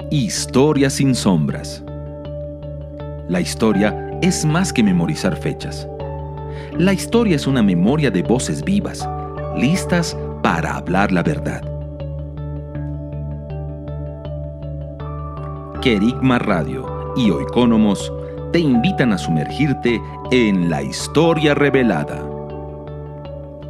Historia sin sombras. La historia es más que memorizar fechas. La historia es una memoria de voces vivas, listas para hablar la verdad. Querigma Radio y Oikonomos te invitan a sumergirte en la historia revelada.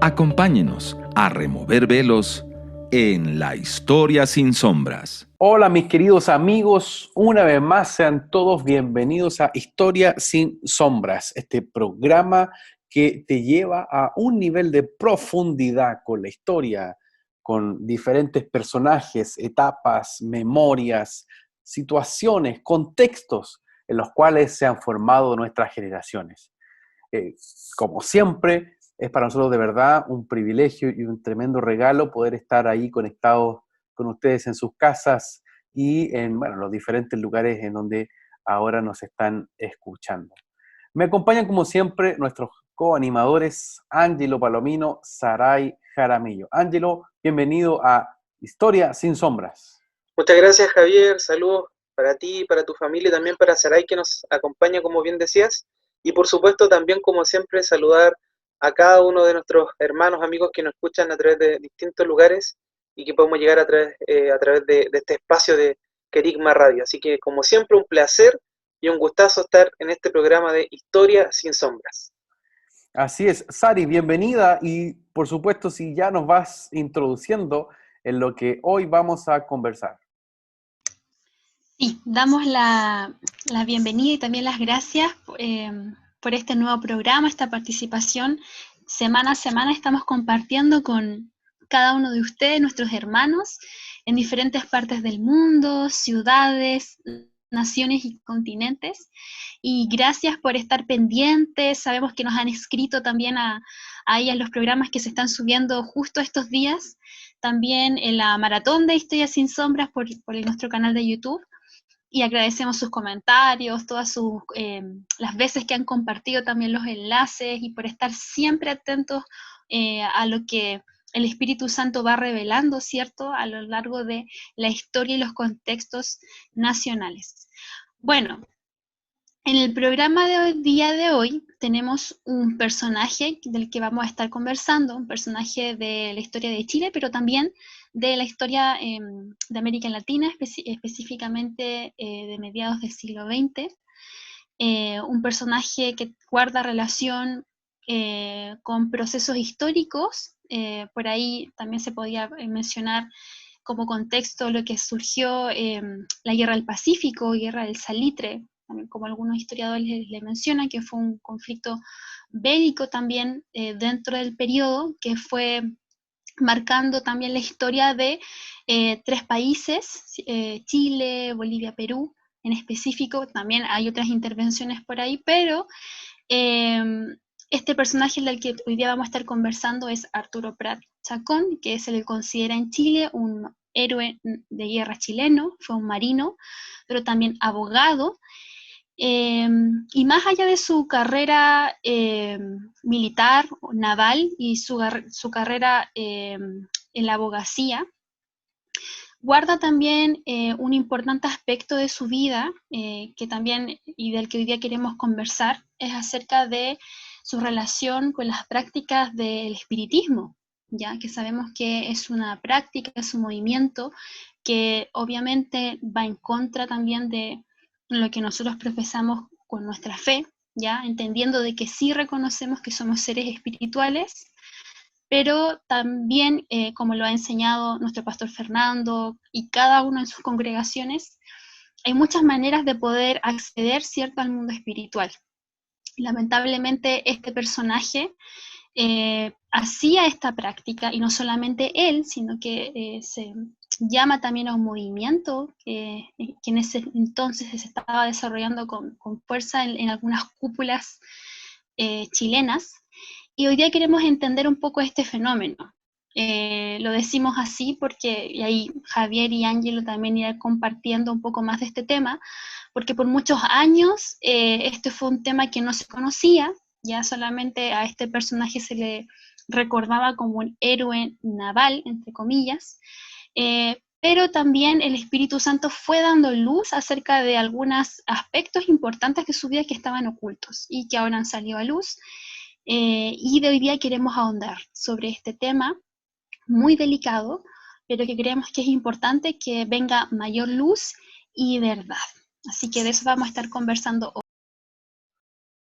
Acompáñenos a remover velos en la historia sin sombras. Hola mis queridos amigos, una vez más sean todos bienvenidos a Historia sin sombras, este programa que te lleva a un nivel de profundidad con la historia, con diferentes personajes, etapas, memorias, situaciones, contextos en los cuales se han formado nuestras generaciones. Como siempre, es para nosotros de verdad un privilegio y un tremendo regalo poder estar ahí conectados con ustedes en sus casas y en los diferentes lugares en donde ahora nos están escuchando. Me acompañan como siempre nuestros coanimadores Ángelo Palomino, Saray Jaramillo. Ángelo, bienvenido a Historia sin sombras. Muchas gracias, Javier. Saludos para ti, para tu familia y también para Saray, que nos acompaña, como bien decías. Y por supuesto también, como siempre, saludar a cada uno de nuestros hermanos, amigos que nos escuchan a través de distintos lugares y que podemos llegar a través de este espacio de Querigma Radio. Así que, como siempre, un placer y un gustazo estar en este programa de Historia sin sombras. Así es. Sari, bienvenida y por supuesto si ya nos vas introduciendo en lo que hoy vamos a conversar. Sí, damos la bienvenida y también las gracias por este nuevo programa, esta participación. Semana a semana estamos compartiendo con cada uno de ustedes, nuestros hermanos, en diferentes partes del mundo, ciudades, naciones y continentes. Y gracias por estar pendientes. Sabemos que nos han escrito también ahí en los programas que se están subiendo justo estos días. También en la maratón de Historia sin sombras por nuestro canal de YouTube. Y agradecemos sus comentarios, las veces que han compartido también los enlaces y por estar siempre atentos a lo que el Espíritu Santo va revelando, ¿cierto?, a lo largo de la historia y los contextos nacionales. Bueno, en el programa del día de hoy tenemos un personaje del que vamos a estar conversando, un personaje de la historia de Chile, pero también de la historia de América Latina, específicamente de mediados del siglo XX. Un personaje que guarda relación con procesos históricos. Por ahí también se podía mencionar como contexto lo que surgió la Guerra del Pacífico, Guerra del Salitre, también como algunos historiadores le mencionan, que fue un conflicto bélico también dentro del periodo, que fue marcando también la historia de tres países, Chile, Bolivia, Perú, en específico. También hay otras intervenciones por ahí, pero este personaje del que hoy día vamos a estar conversando es Arturo Prat Chacón, que se le considera en Chile un héroe de guerra chileno, fue un marino, pero también abogado. Y más allá de su carrera militar, naval y su carrera en la abogacía, guarda también un importante aspecto de su vida que también, y del que hoy día queremos conversar, es acerca de su relación con las prácticas del espiritismo, ya que sabemos que es una práctica, es un movimiento que obviamente va en contra también de lo que nosotros profesamos con nuestra fe, ya entendiendo de que sí reconocemos que somos seres espirituales, pero también, como lo ha enseñado nuestro pastor Fernando y cada uno en sus congregaciones, hay muchas maneras de poder acceder, ¿cierto?, al mundo espiritual. Lamentablemente este personaje hacía esta práctica, y no solamente él, sino que se llama también a un movimiento que en ese entonces se estaba desarrollando con fuerza en algunas cúpulas chilenas, y hoy día queremos entender un poco este fenómeno. Lo decimos así porque, y ahí Javier y Ángelo también irán compartiendo un poco más de este tema, porque por muchos años este fue un tema que no se conocía, ya solamente a este personaje se le recordaba como un héroe naval, entre comillas, pero también el Espíritu Santo fue dando luz acerca de algunos aspectos importantes de su vida que estaban ocultos y que ahora han salido a luz. Y de hoy día queremos ahondar sobre este tema muy delicado, pero que creemos que es importante que venga mayor luz y verdad. Así que de eso vamos a estar conversando hoy.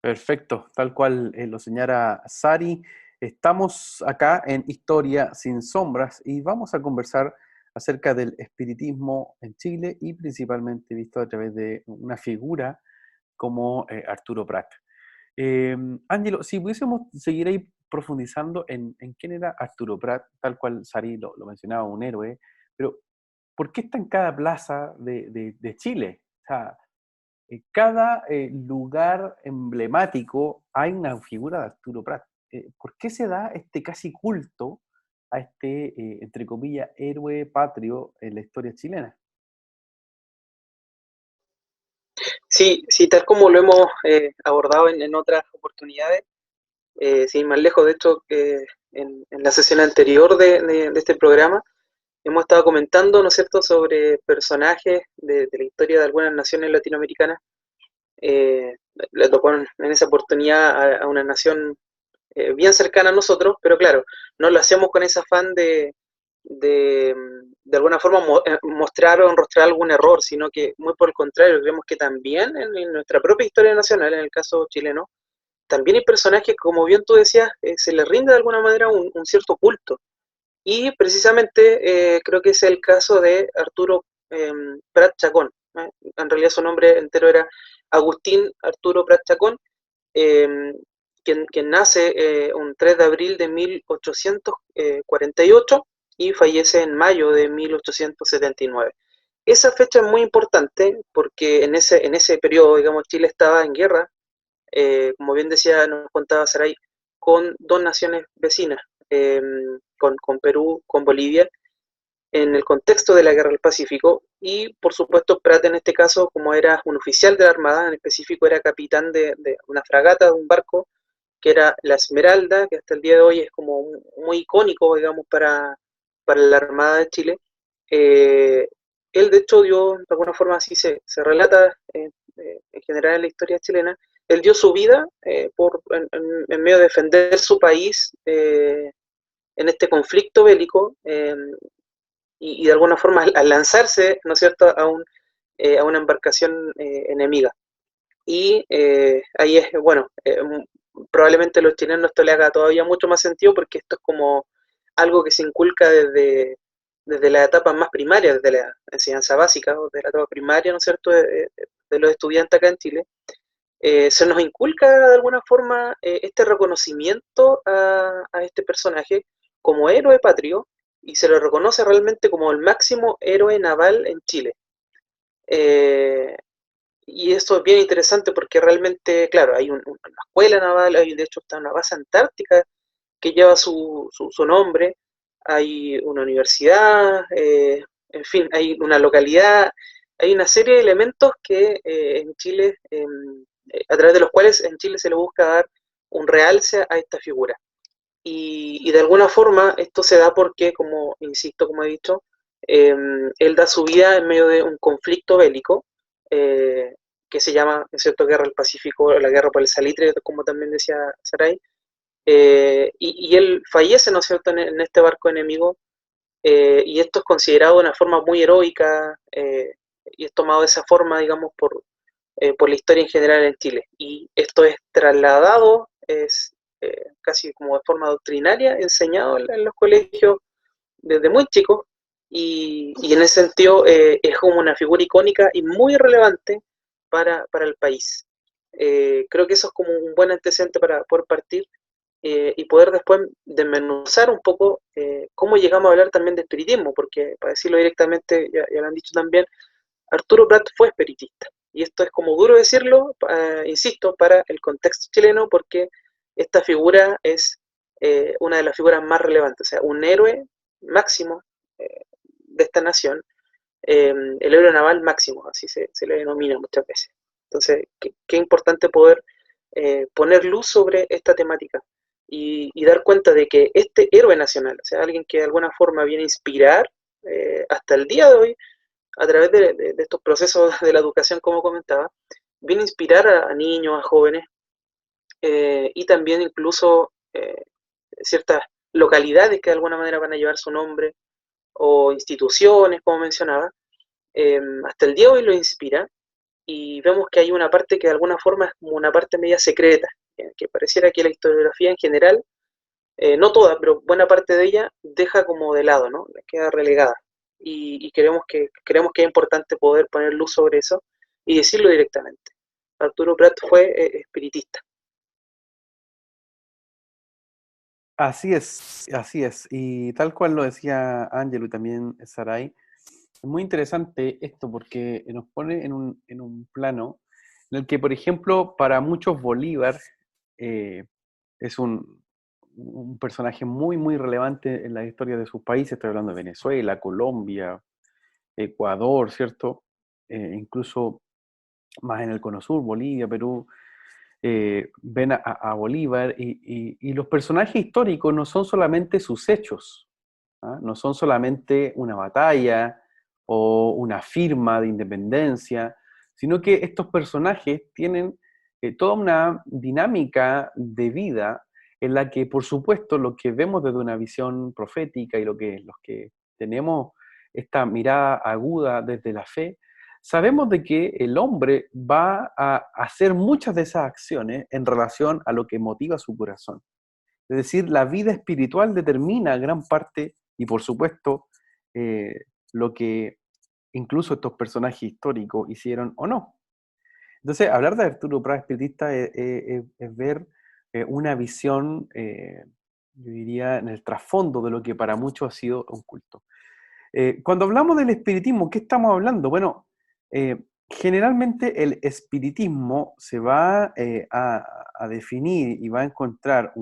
Perfecto, tal cual lo señala Sari. Estamos acá en Historia sin Sombras y vamos a conversar acerca del espiritismo en Chile y principalmente visto a través de una figura como Arturo Prat. Ángelo, si pudiésemos seguir ahí profundizando en quién era Arturo Prat, tal cual Sari lo mencionaba, un héroe, pero ¿por qué está en cada plaza de Chile? O sea, en cada lugar emblemático hay una figura de Arturo Prat. ¿Por qué se da este casi culto a este, entre comillas, héroe patrio en la historia chilena? Sí, sí, tal como lo hemos abordado en otras oportunidades, sin más lejos, de hecho, en la sesión anterior de este programa, hemos estado comentando, ¿no es cierto?, sobre personajes de la historia de algunas naciones latinoamericanas. Le tocó en esa oportunidad a una nación bien cercana a nosotros, pero claro, no lo hacemos con ese afán de, de alguna forma mostrar o enrostrar algún error, sino que muy por el contrario, creemos que también en nuestra propia historia nacional, en el caso chileno, también hay personajes que, como bien tú decías, se les rinde de alguna manera un cierto culto. Y precisamente creo que es el caso de Arturo Prat Chacón. En realidad su nombre entero era Agustín Arturo Prat Chacón, eh, quien nace un 3 de abril de 1848 y fallece en mayo de 1879. Esa fecha es muy importante porque en ese periodo, digamos, Chile estaba en guerra, como bien decía, nos contaba Saray, con dos naciones vecinas, con Perú, con Bolivia, en el contexto de la Guerra del Pacífico, y por supuesto Prat en este caso, como era un oficial de la Armada, en específico era capitán de una fragata, de un barco, que era la Esmeralda, que hasta el día de hoy es como muy icónico, digamos, para la Armada de Chile. Eh, Él de hecho dio, de alguna forma así se relata en general en la historia chilena, él dio su vida en medio de defender su país en este conflicto bélico, y de alguna forma al lanzarse, ¿no es cierto?, a una embarcación enemiga. Y ahí es, bueno, probablemente a los chilenos esto le haga todavía mucho más sentido porque esto es como algo que se inculca desde la etapa más primaria, desde la enseñanza básica o de la etapa primaria, ¿no es cierto?, de los estudiantes acá en Chile. Se nos inculca de alguna forma este reconocimiento a este personaje como héroe patrio y se lo reconoce realmente como el máximo héroe naval en Chile. Eh, y esto es bien interesante porque realmente, claro, hay una escuela naval, hay de hecho está una base antártica que lleva su nombre, hay una universidad, en fin, hay una localidad, hay una serie de elementos que en Chile, a través de los cuales en Chile se le busca dar un realce a esta figura. Y de alguna forma esto se da porque, como insisto, como he dicho, él da su vida en medio de un conflicto bélico eh, que se llama, ¿no es cierto?, Guerra del Pacífico, la guerra por el salitre, como también decía Saray, y él fallece, ¿no es cierto?, en este barco enemigo, y esto es considerado de una forma muy heroica, y es tomado de esa forma, digamos, por la historia en general en Chile. Y esto es trasladado, es casi como de forma doctrinaria, enseñado en los colegios desde muy chicos, y en ese sentido es como una figura icónica y muy relevante para el país. Creo que eso es como un buen antecedente para poder partir y poder después desmenuzar un poco cómo llegamos a hablar también de espiritismo, porque para decirlo directamente, ya lo han dicho también, Arturo Prat fue espiritista. Y esto es como duro decirlo, insisto, para el contexto chileno, porque esta figura es una de las figuras más relevantes, o sea, un héroe máximo de esta nación, el héroe naval máximo, así se le denomina muchas veces. Entonces, qué importante poder poner luz sobre esta temática y dar cuenta de que este héroe nacional, o sea, alguien que de alguna forma viene a inspirar hasta el día de hoy, a través de estos procesos de la educación, como comentaba, viene a inspirar a niños, a jóvenes, y también incluso ciertas localidades que de alguna manera van a llevar su nombre, o instituciones, como mencionaba, hasta el día de hoy lo inspira, y vemos que hay una parte que de alguna forma es como una parte media secreta, que pareciera que la historiografía en general, no toda, pero buena parte de ella deja como de lado, ¿no? Queda relegada. Y creemos que es importante poder poner luz sobre eso y decirlo directamente. Arturo Prat fue espiritista. Así es, así es. Y tal cual lo decía Ángelo y también Saray, es muy interesante esto porque nos pone en un plano en el que, por ejemplo, para muchos Bolívar es un personaje muy, muy relevante en la historia de sus países. Estoy hablando de Venezuela, Colombia, Ecuador, ¿cierto? Incluso más en el Cono Sur, Bolivia, Perú. Ven a Bolívar y los personajes históricos no son solamente sus hechos, ¿ah? No son solamente una batalla o una firma de independencia, sino que estos personajes tienen toda una dinámica de vida en la que, por supuesto, lo que vemos desde una visión profética y los que tenemos esta mirada aguda desde la fe, sabemos de que el hombre va a hacer muchas de esas acciones en relación a lo que motiva su corazón. Es decir, la vida espiritual determina gran parte y por supuesto lo que incluso estos personajes históricos hicieron o no. Entonces, hablar de Arturo Prat espiritista es ver una visión, yo diría, en el trasfondo de lo que para muchos ha sido un culto. Cuando hablamos del espiritismo, ¿qué estamos hablando? Bueno, generalmente el espiritismo se va a definir y va a encontrar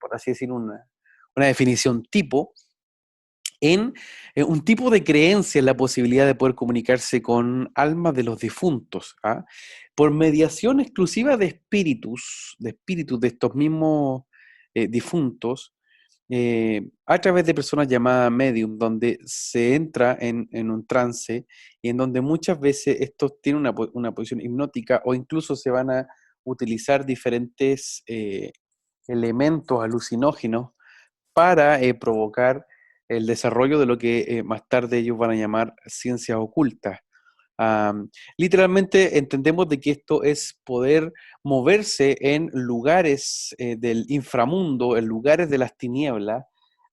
por así decir, una definición tipo en un tipo de creencia en la posibilidad de poder comunicarse con almas de los difuntos, ¿ah? Por mediación exclusiva de espíritus de estos mismos difuntos, a través de personas llamadas medium, donde se entra en un trance y en donde muchas veces estos tienen una posición hipnótica o incluso se van a utilizar diferentes elementos alucinógenos para provocar el desarrollo de lo que más tarde ellos van a llamar ciencias ocultas. Literalmente entendemos de que esto es poder moverse en lugares del inframundo, en lugares de las tinieblas,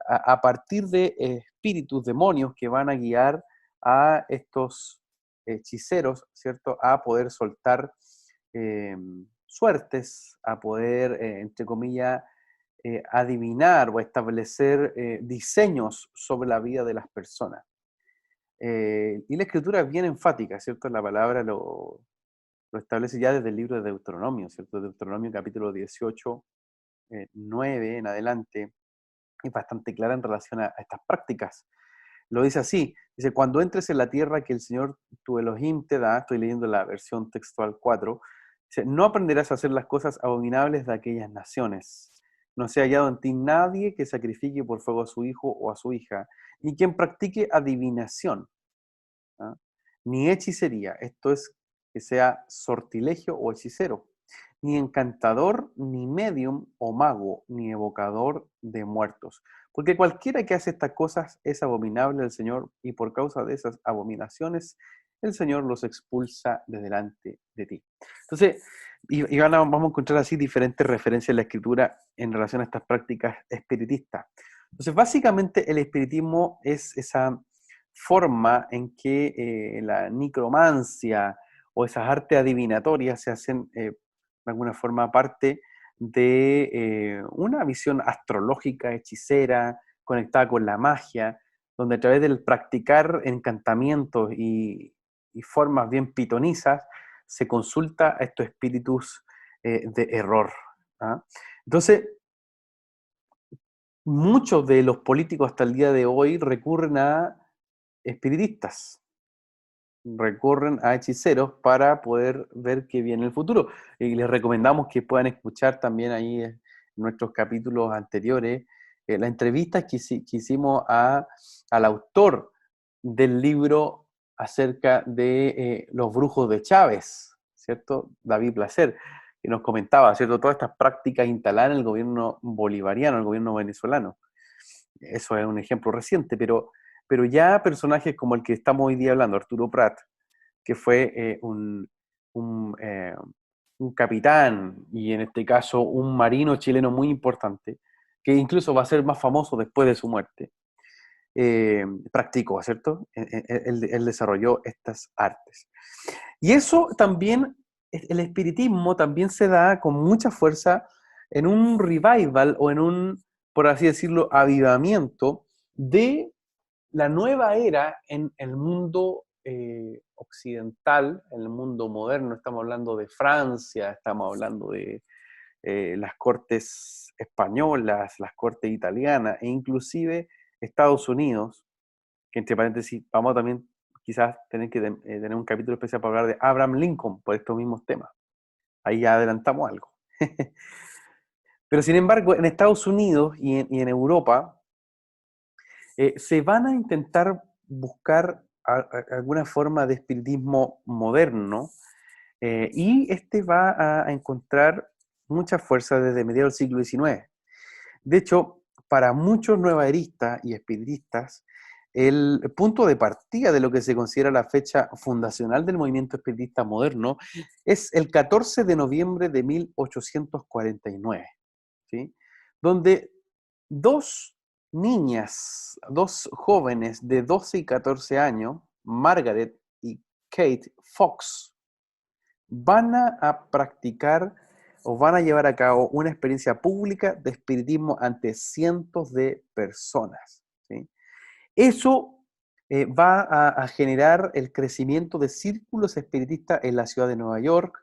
a partir de espíritus, demonios que van a guiar a estos hechiceros, ¿cierto? A poder soltar eh, suertes, a poder, entre comillas, adivinar o establecer diseños sobre la vida de las personas. Y la escritura es bien enfática, ¿cierto? La palabra lo establece ya desde el libro de Deuteronomio, ¿cierto? Deuteronomio capítulo 18, 9 en adelante, es bastante clara en relación a estas prácticas. Lo dice así, dice, cuando entres en la tierra que el Señor tu Elohim te da, estoy leyendo la versión textual 4, dice, no aprenderás a hacer las cosas abominables de aquellas naciones. No sea hallado en ti nadie que sacrifique por fuego a su hijo o a su hija, ni quien practique adivinación, ¿ah? Ni hechicería, esto es, que sea sortilegio o hechicero, ni encantador, ni medium o mago, ni evocador de muertos. Porque cualquiera que hace estas cosas es abominable al Señor, y por causa de esas abominaciones, el Señor los expulsa de delante de ti. Entonces, vamos a encontrar así diferentes referencias en la Escritura en relación a estas prácticas espiritistas. Entonces, básicamente el espiritismo es esa forma en que la necromancia o esas artes adivinatorias se hacen de alguna forma parte de una visión astrológica, hechicera, conectada con la magia, donde a través del practicar encantamientos y formas bien pitonizas, se consulta a estos espíritus de error, ¿ah? Entonces, muchos de los políticos hasta el día de hoy recurren a espiritistas, recurren a hechiceros para poder ver qué viene en el futuro. Y les recomendamos que puedan escuchar también ahí en nuestros capítulos anteriores la entrevista que hicimos al autor del libro acerca de los brujos de Chávez, ¿cierto? David Placer, que nos comentaba, ¿cierto? Todas estas prácticas instaladas en el gobierno bolivariano, el gobierno venezolano. Eso es un ejemplo reciente, pero ya personajes como el que estamos hoy día hablando, Arturo Prat, que fue un capitán y en este caso un marino chileno muy importante, que incluso va a ser más famoso después de su muerte, practicó, ¿cierto? Él desarrolló estas artes. Y eso también, el espiritismo también se da con mucha fuerza en un revival o en un, por así decirlo, avivamiento de la nueva era en el mundo occidental, en el mundo moderno. Estamos hablando de Francia, estamos hablando de las cortes españolas, las cortes italianas e inclusive Estados Unidos, que entre paréntesis vamos a también quizás tener que tener un capítulo especial para hablar de Abraham Lincoln por estos mismos temas. Ahí ya adelantamos algo. Pero sin embargo, en Estados Unidos y en Europa se van a intentar buscar alguna forma de espiritismo moderno y este va a encontrar mucha fuerza desde mediados del siglo XIX. De hecho, para muchos nuevaeristas y espiritistas, el punto de partida de lo que se considera la fecha fundacional del movimiento espiritista moderno es el 14 de noviembre de 1849, ¿sí? Donde dos niñas, dos jóvenes de 12 y 14 años, Margaret y Kate Fox, van a practicar o van a llevar a cabo una experiencia pública de espiritismo ante cientos de personas, ¿sí? Eso va a generar el crecimiento de círculos espiritistas en la ciudad de Nueva York,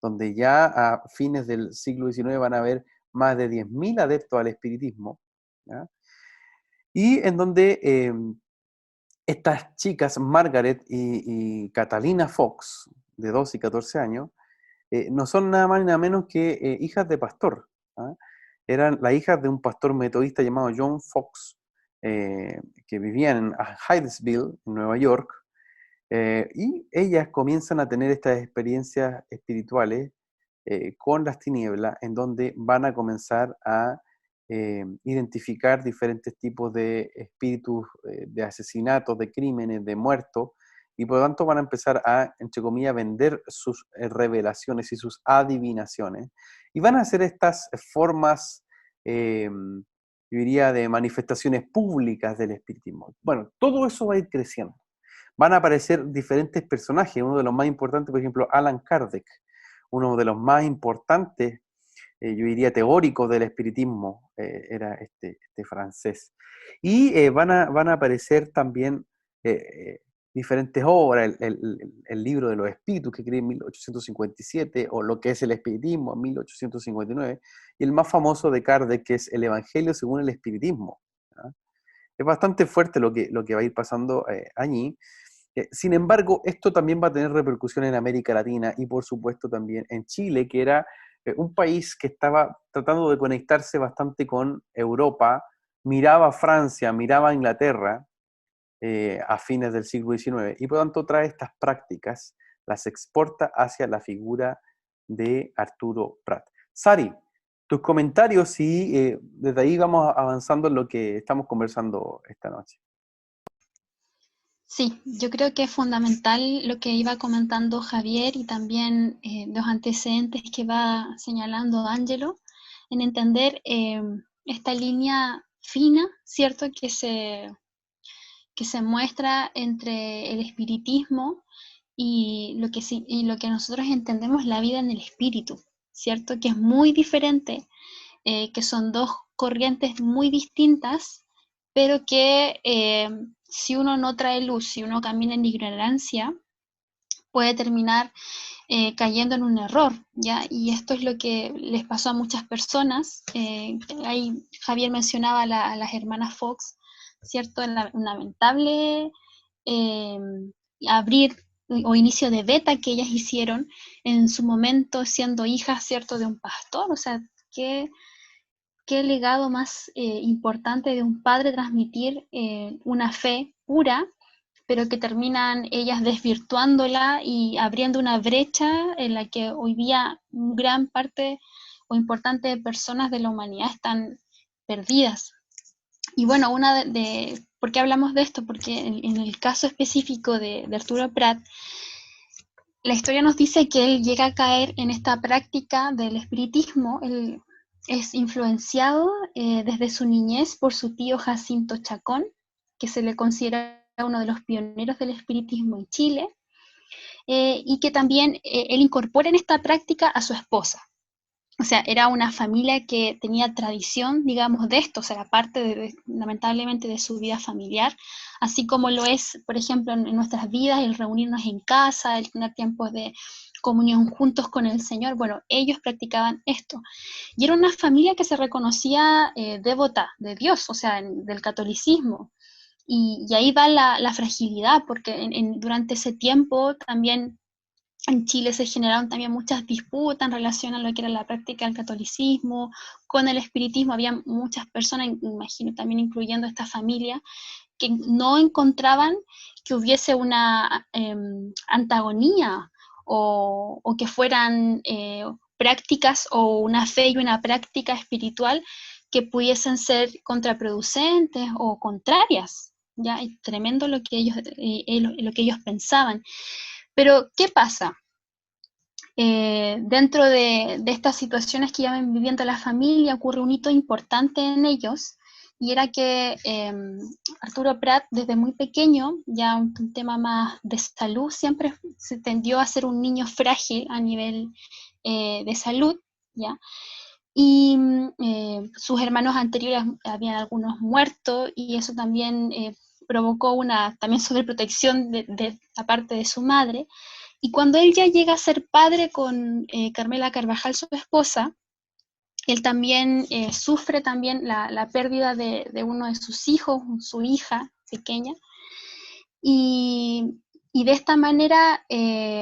donde ya a fines del siglo XIX van a haber más de 10.000 adeptos al espiritismo, ¿ya? Y en donde estas chicas, Margaret y Catalina Fox, de 12 y 14 años, no son nada más ni nada menos que hijas de pastor, ¿ah? Eran las hijas de un pastor metodista llamado John Fox, que vivían en Hydesville, en Nueva York, y ellas comienzan a tener estas experiencias espirituales con las tinieblas, en donde van a comenzar a identificar diferentes tipos de espíritus de asesinatos, de crímenes, de muertos, y por lo tanto van a empezar a, entre comillas, vender sus revelaciones y sus adivinaciones, y van a hacer estas formas, yo diría, de manifestaciones públicas del espiritismo. Bueno, todo eso va a ir creciendo. Van a aparecer diferentes personajes, uno de los más importantes, por ejemplo, Allan Kardec, uno de los más importantes, yo diría, teóricos del espiritismo, era este francés. Y van a aparecer también diferentes obras, el libro de los espíritus que escribe en 1857, o lo que es el espiritismo en 1859, y el más famoso de Kardec, que es el Evangelio según el espiritismo, ¿ah? Es bastante fuerte lo que va a ir pasando allí. Sin embargo, esto también va a tener repercusión en América Latina y por supuesto también en Chile, que era un país que estaba tratando de conectarse bastante con Europa, miraba a Francia, miraba a Inglaterra a fines del siglo XIX y por lo tanto trae estas prácticas, las exporta hacia la figura de Arturo Prat. Sari, tus comentarios y desde ahí vamos avanzando en lo que estamos conversando esta noche. Sí, yo creo que es fundamental lo que iba comentando Javier y también los antecedentes que va señalando Ángelo, en entender esta línea fina, ¿cierto?, que se muestra entre el espiritismo y lo que nosotros entendemos la vida en el espíritu, ¿cierto?, que es muy diferente, que son dos corrientes muy distintas, pero que si uno no trae luz, si uno camina en ignorancia, puede terminar cayendo en un error, ¿ya? Y esto es lo que les pasó a muchas personas. Ahí Javier mencionaba a las hermanas Fox, ¿cierto? Un lamentable abrir o inicio de beta que ellas hicieron en su momento siendo hijas, ¿cierto?, de un pastor. O sea, qué qué legado más importante de un padre transmitir una fe pura, pero que terminan ellas desvirtuándola y abriendo una brecha en la que hoy día gran parte o importante de personas de la humanidad están perdidas. Y bueno, ¿por qué hablamos de esto? Porque en el caso específico de Arturo Prat, la historia nos dice que él llega a caer en esta práctica del espiritismo. Él es influenciado desde su niñez por su tío Jacinto Chacón, que se le considera uno de los pioneros del espiritismo en Chile, y que también él incorpora en esta práctica a su esposa. O sea, era una familia que tenía tradición, digamos, de esto, o sea, parte lamentablemente de su vida familiar, así como lo es, por ejemplo, en nuestras vidas, el reunirnos en casa, el tener tiempos de comunión juntos con el Señor. Bueno, ellos practicaban esto. Y era una familia que se reconocía devota de Dios, o sea, del catolicismo. Y ahí va la fragilidad, porque durante ese tiempo también en Chile se generaron también muchas disputas en relación a lo que era la práctica del catolicismo, con el espiritismo. Había muchas personas, imagino también incluyendo esta familia, que no encontraban que hubiese una antagonía o que fueran prácticas o una fe y una práctica espiritual que pudiesen ser contraproducentes o contrarias. ¿Ya? Es tremendo lo que ellos pensaban. Pero, ¿qué pasa? Dentro de estas situaciones que iban viviendo la familia, ocurre un hito importante en ellos, y era que Arturo Prat, desde muy pequeño, ya un tema más de salud, siempre se tendió a ser un niño frágil a nivel de salud, ¿ya? Y sus hermanos anteriores habían algunos muertos, y eso también provocó una también sobreprotección de la parte de su madre. Y cuando él ya llega a ser padre con Carmela Carvajal, su esposa, él también sufre también la pérdida de uno de sus hijos, su hija pequeña, y de esta manera,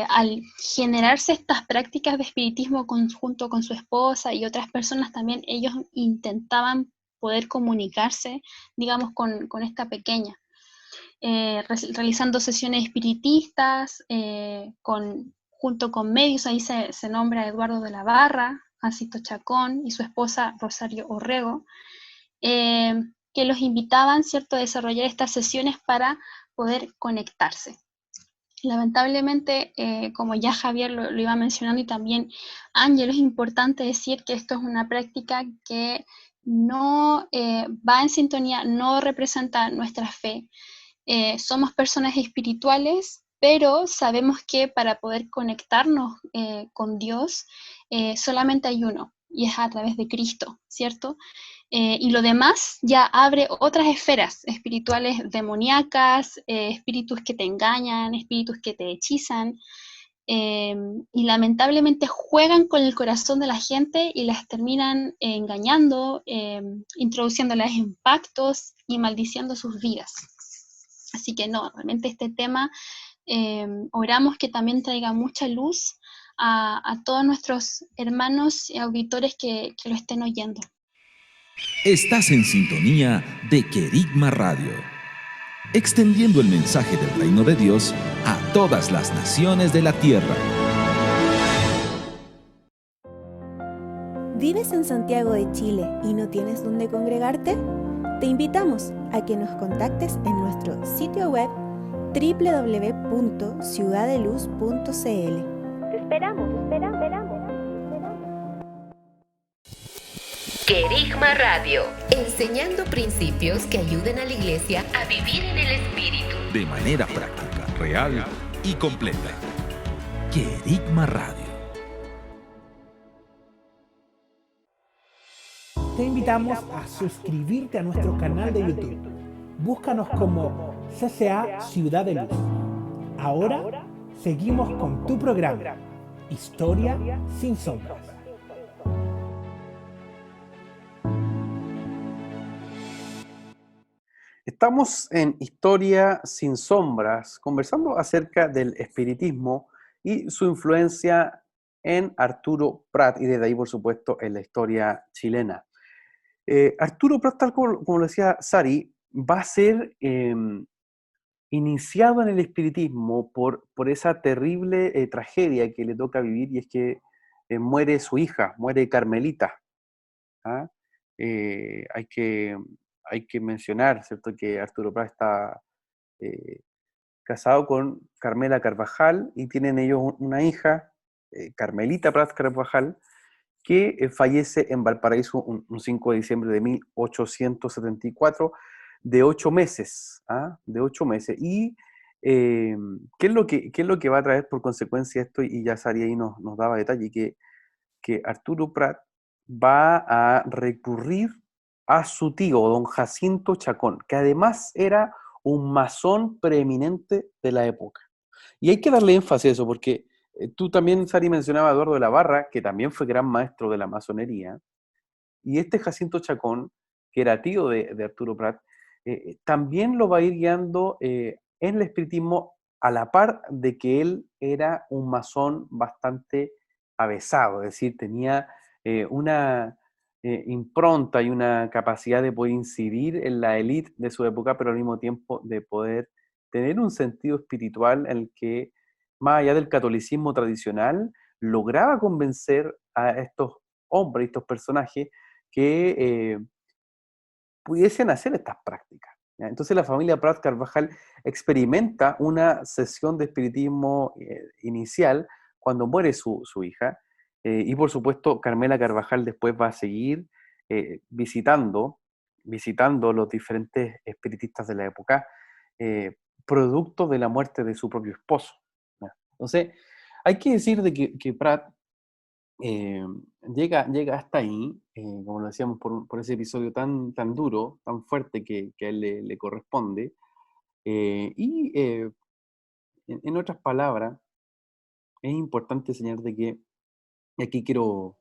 al generarse estas prácticas de espiritismo junto con su esposa y otras personas también, ellos intentaban poder comunicarse, digamos, con esta pequeña. Realizando sesiones espiritistas, junto con medios. Ahí se nombra a Eduardo de la Barra, Jacinto Chacón y su esposa Rosario Orrego, que los invitaban, ¿cierto?, a desarrollar estas sesiones para poder conectarse. Lamentablemente, como ya Javier lo iba mencionando y también Ángel, es importante decir que esto es una práctica que no va en sintonía, no representa nuestra fe. Somos personas espirituales, pero sabemos que para poder conectarnos con Dios solamente hay uno, y es a través de Cristo, ¿cierto? Y lo demás ya abre otras esferas espirituales demoníacas, espíritus que te engañan, espíritus que te hechizan, y lamentablemente juegan con el corazón de la gente y las terminan engañando, introduciéndolas en pactos y maldiciendo sus vidas. Así que no, realmente este tema oramos que también traiga mucha luz a todos nuestros hermanos y auditores que lo estén oyendo. Estás en sintonía de Querigma Radio, extendiendo el mensaje del reino de Dios a todas las naciones de la tierra. ¿Vives en Santiago de Chile y no tienes dónde congregarte? Te invitamos a que nos contactes en nuestro sitio web www.ciudadeluz.cl. Te esperamos. Querigma Radio, enseñando principios que ayuden a la iglesia a vivir en el Espíritu. De manera práctica, real y completa. Querigma Radio. Te invitamos a suscribirte a nuestro canal de YouTube. Búscanos como CCA Ciudad de Luz. Ahora seguimos con tu programa, Historia sin Sombras. Estamos en Historia sin Sombras, conversando acerca del espiritismo y su influencia en Arturo Prat, y desde ahí, por supuesto, en la historia chilena. Arturo Prat, tal como lo decía Sari, va a ser iniciado en el espiritismo por esa terrible tragedia que le toca vivir, y es que muere su hija, muere Carmelita. ¿Ah? Hay que mencionar, ¿cierto?, que Arturo Prat está casado con Carmela Carvajal y tienen ellos una hija, Carmelita Prat Carvajal, que fallece en Valparaíso un 5 de diciembre de 1874, de 8 meses, ¿ah? De 8 meses. Y ¿qué es lo que va a traer por consecuencia esto? Y ya Sari ahí nos daba detalle, que Arturo Prat va a recurrir a su tío, don Jacinto Chacón, que además era un masón preeminente de la época. Y hay que darle énfasis a eso, porque tú también, Sari, mencionaba a Eduardo de la Barra, que también fue gran maestro de la masonería, y este Jacinto Chacón, que era tío de Arturo Prat, también lo va a ir guiando en el espiritismo, a la par de que él era un masón bastante avesado, es decir, tenía una impronta y una capacidad de poder incidir en la élite de su época, pero al mismo tiempo de poder tener un sentido espiritual en el que, más allá del catolicismo tradicional, lograba convencer a estos hombres, estos personajes, que pudiesen hacer estas prácticas. ¿Ya? Entonces la familia Prat Carvajal experimenta una sesión de espiritismo inicial cuando muere su hija, y por supuesto Carmela Carvajal después va a seguir visitando los diferentes espiritistas de la época, producto de la muerte de su propio esposo. ¿Ya? Entonces, hay que decir de que Prat eh, llega hasta ahí, como lo decíamos, por ese episodio tan duro, tan fuerte que a él le corresponde. En otras palabras, es importante señalar de que, y aquí quiero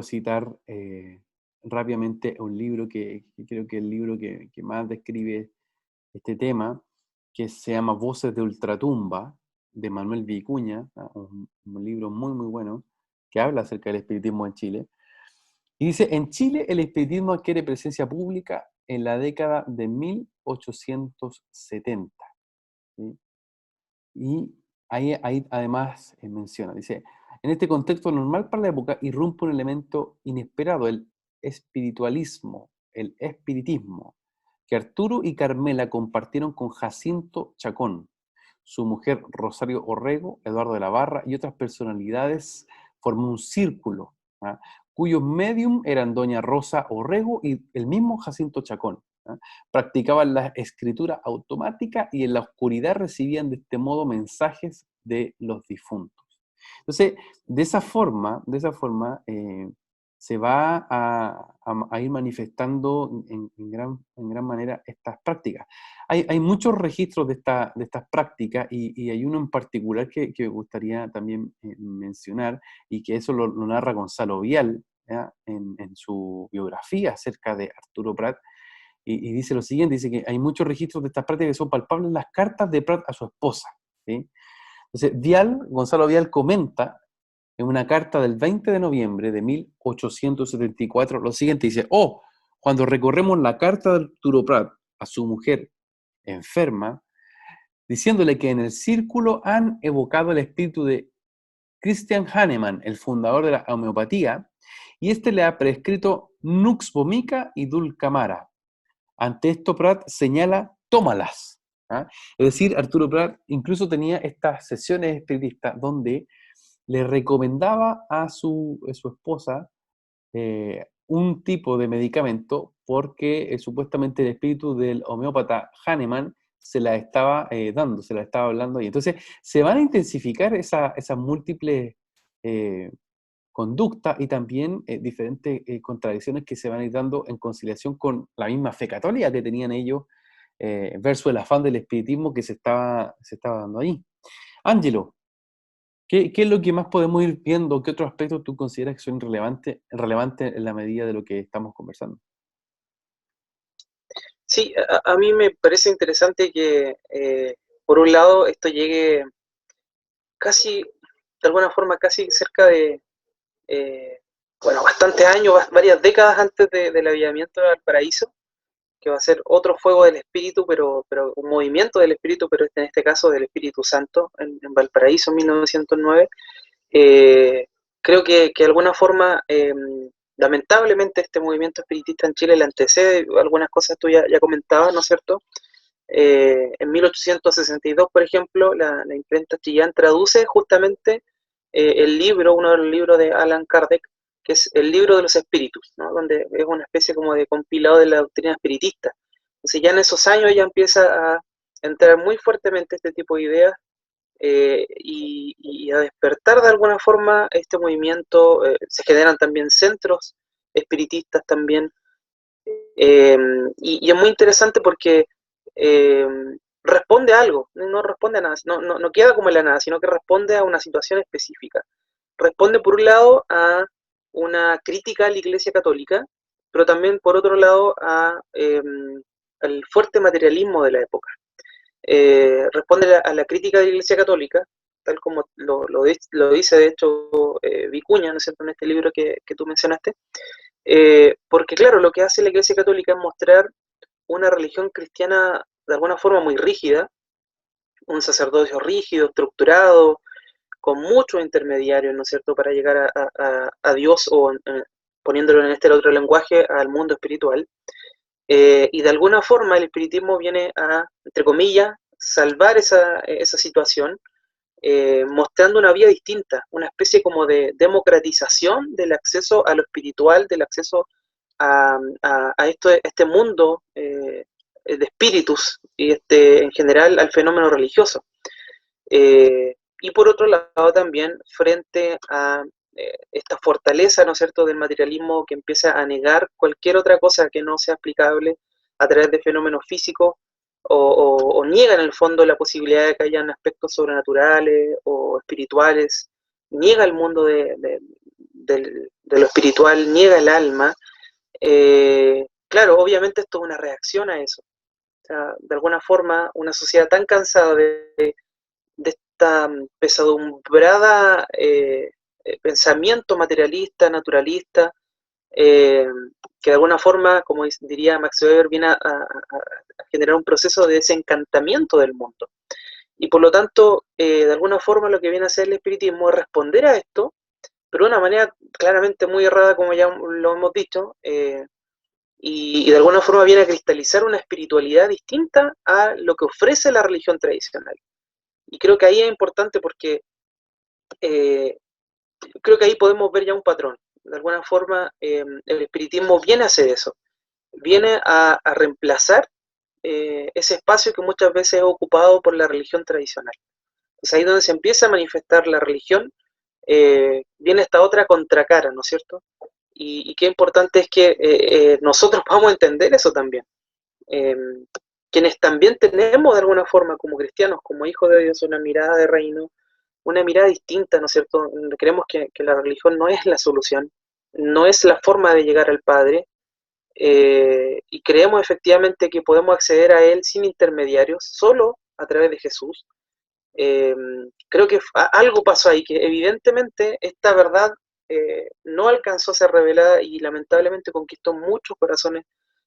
citar rápidamente un libro que creo que es el libro que más describe este tema, que se llama Voces de Ultratumba, de Manuel Vicuña, un libro muy, muy bueno, que habla acerca del espiritismo en Chile. Y dice, en Chile el espiritismo adquiere presencia pública en la década de 1870. ¿Sí? Y ahí además menciona, dice, en este contexto normal para la época irrumpe un elemento inesperado, el espiritualismo, el espiritismo, que Arturo y Carmela compartieron con Jacinto Chacón, su mujer Rosario Orrego, Eduardo de la Barra y otras personalidades. Formó un círculo, ¿ah?, cuyos medium eran doña Rosa Orrego y el mismo Jacinto Chacón. ¿Ah? Practicaban la escritura automática y en la oscuridad recibían de este modo mensajes de los difuntos. Entonces, de esa forma se va a ir manifestando en gran manera estas prácticas. Hay muchos registros de estas prácticas, y hay uno en particular que me gustaría también mencionar, y que eso lo narra Gonzalo Vial, ¿ya?, en su biografía acerca de Arturo Prat, y dice lo siguiente, dice que hay muchos registros de estas prácticas que son palpables en las cartas de Prat a su esposa. ¿Sí? Entonces, Gonzalo Vial comenta en una carta del 20 de noviembre de 1874 lo siguiente, dice, cuando recorremos la carta de Arturo Prat a su mujer enferma, diciéndole que en el círculo han evocado el espíritu de Christian Hahnemann, el fundador de la homeopatía, y este le ha prescrito Nux vomica y Dulcamara. Ante esto Prat señala, tómalas. ¿Ah? Es decir, Arturo Prat incluso tenía estas sesiones espiritistas donde le recomendaba a su esposa un tipo de medicamento porque supuestamente el espíritu del homeópata Hahnemann se la estaba dando, se la estaba hablando ahí. Entonces, se van a intensificar esas múltiples conductas y también diferentes contradicciones que se van a ir dando en conciliación con la misma fe católica que tenían ellos versus el afán del espiritismo que se estaba dando ahí. Ángelo, ¿qué es lo que más podemos ir viendo? ¿Qué otros aspectos tú consideras que son relevantes en la medida de lo que estamos conversando? Sí, a mí me parece interesante que, por un lado, esto llegue casi, de alguna forma, casi cerca de bueno, bastantes años, varias décadas antes del avivamiento de Valparaíso, que va a ser otro fuego del Espíritu, pero un movimiento del Espíritu, pero en este caso del Espíritu Santo, en Valparaíso, en 1909. Creo que de alguna forma, lamentablemente, este movimiento espiritista en Chile le antecede, algunas cosas tú ya comentabas, ¿no es cierto? En 1862, por ejemplo, la imprenta Chillán traduce justamente el libro, uno de los libros de Allan Kardec, que es el libro de los espíritus, ¿no? Donde es una especie como de compilado de la doctrina espiritista. Entonces ya en esos años ya empieza a entrar muy fuertemente este tipo de ideas y a despertar de alguna forma este movimiento. Se generan también centros espiritistas también, y es muy interesante porque eh, responde a algo, no responde a nada, no queda como en la nada, sino que responde a una situación específica. Responde por un lado a una crítica a la Iglesia Católica, pero también por otro lado al fuerte materialismo de la época. Responde a la crítica de la Iglesia Católica, tal como lo dice de hecho Vicuña, ¿no es cierto?, en este libro que tú mencionaste, porque claro, lo que hace la Iglesia Católica es mostrar una religión cristiana de alguna forma muy rígida, un sacerdocio rígido, estructurado, con muchos intermediarios, ¿no es cierto?, para llegar a Dios, o poniéndolo en este otro lenguaje, al mundo espiritual. Y de alguna forma el espiritismo viene a, entre comillas, salvar esa situación, mostrando una vía distinta, una especie como de democratización del acceso a lo espiritual, del acceso a este mundo de espíritus y en general al fenómeno religioso. Y por otro lado también frente a esta fortaleza, ¿no es cierto?, del materialismo, que empieza a negar cualquier otra cosa que no sea aplicable a través de fenómenos físicos, o niega en el fondo la posibilidad de que hayan aspectos sobrenaturales o espirituales, niega el mundo de lo espiritual, niega el alma. Claro, obviamente esto es una reacción a eso. O sea, de alguna forma, una sociedad tan cansada de esta pesadumbrada pensamiento materialista, naturalista, que de alguna forma, como diría Max Weber, viene a generar un proceso de desencantamiento del mundo. Y por lo tanto, de alguna forma lo que viene a hacer el espiritismo es responder a esto, pero de una manera claramente muy errada, como ya lo hemos dicho, y de alguna forma viene a cristalizar una espiritualidad distinta a lo que ofrece la religión tradicional. Y creo que ahí es importante porque creo que ahí podemos ver ya un patrón. De alguna forma, el espiritismo viene a hacer eso, viene a reemplazar ese espacio que muchas veces es ocupado por la religión tradicional. Es ahí donde se empieza a manifestar la religión, viene esta otra contracara, ¿no es cierto? Y qué importante es que nosotros podamos entender eso también. Quienes también tenemos de alguna forma como cristianos, como hijos de Dios, una mirada de reino, una mirada distinta, ¿no es cierto? Creemos que la religión no es la solución, no es la forma de llegar al Padre, y creemos efectivamente que podemos acceder a Él sin intermediarios, solo a través de Jesús. Creo que algo pasó ahí, que evidentemente esta verdad no alcanzó a ser revelada y lamentablemente conquistó muchos corazones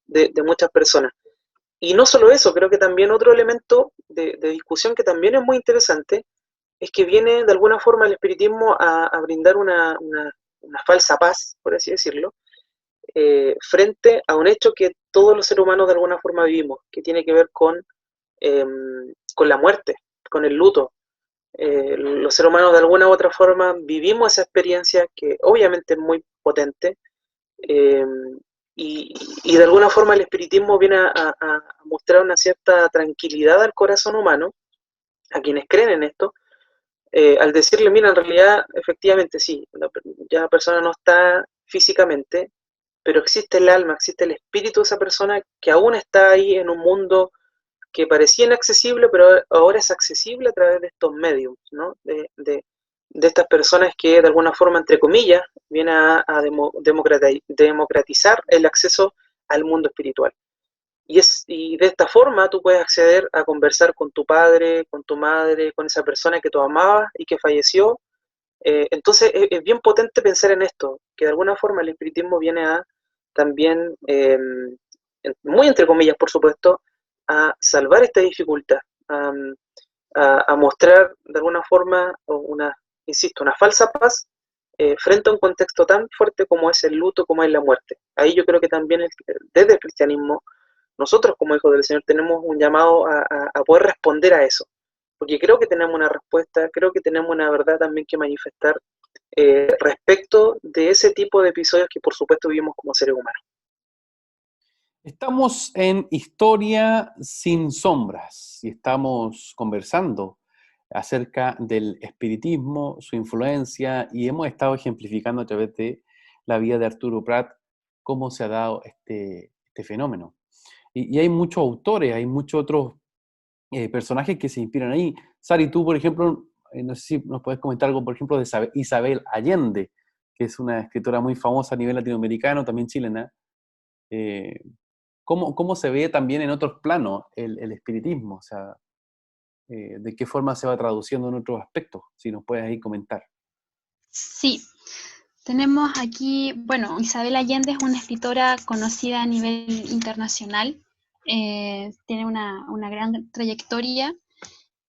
de muchas personas. Y no solo eso, creo que también otro elemento de discusión que también es muy interesante es que viene de alguna forma el espiritismo a brindar una falsa paz, por así decirlo, frente a un hecho que todos los seres humanos de alguna forma vivimos, que tiene que ver con la muerte, con el luto. Los seres humanos de alguna u otra forma vivimos esa experiencia que obviamente es muy potente, y de alguna forma el espiritismo viene a mostrar una cierta tranquilidad al corazón humano, a quienes creen en esto, al decirle, mira, en realidad, efectivamente sí, ya la persona no está físicamente, pero existe el alma, existe el espíritu de esa persona que aún está ahí en un mundo que parecía inaccesible, pero ahora es accesible a través de estos medios, ¿no? De estas personas que de alguna forma, entre comillas, vienen a democratizar el acceso al mundo espiritual. Y de esta forma tú puedes acceder a conversar con tu padre, con tu madre, con esa persona que tú amabas y que falleció, Entonces es bien potente pensar en esto, que de alguna forma el espiritismo viene a también, muy entre comillas por supuesto, a salvar esta dificultad, a mostrar de alguna forma una, insisto, una falsa paz frente a un contexto tan fuerte como es el luto, como es la muerte. Ahí yo creo que también desde el cristianismo, nosotros como hijos del Señor tenemos un llamado a poder responder a eso, porque creo que tenemos una respuesta, creo que tenemos una verdad también que manifestar respecto de ese tipo de episodios que por supuesto vivimos como seres humanos. Estamos en Historia sin Sombras y estamos conversando acerca del espiritismo, su influencia, y hemos estado ejemplificando a través de la vida de Arturo Prat cómo se ha dado este fenómeno. Y hay muchos autores, hay muchos otros personajes que se inspiran ahí. Sari, tú, por ejemplo, no sé si nos puedes comentar algo, por ejemplo, de Isabel Allende, que es una escritora muy famosa a nivel latinoamericano, también chilena. ¿Cómo se ve también en otros planos el espiritismo? O sea, ¿de qué forma se va traduciendo en otros aspectos? Si nos puedes ahí comentar. Sí, tenemos aquí, bueno, Isabel Allende es una escritora conocida a nivel internacional, tiene una gran trayectoria.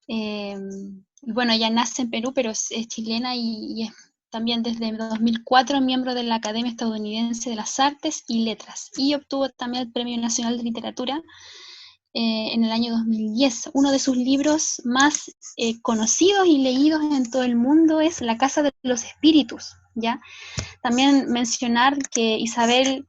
Bueno, ella nace en Perú, pero es chilena y es también desde 2004 miembro de la Academia Estadounidense de las Artes y Letras, y obtuvo también el Premio Nacional de Literatura en el año 2010. Uno de sus libros más conocidos y leídos en todo el mundo es La Casa de los Espíritus, ¿ya? También mencionar que Isabel,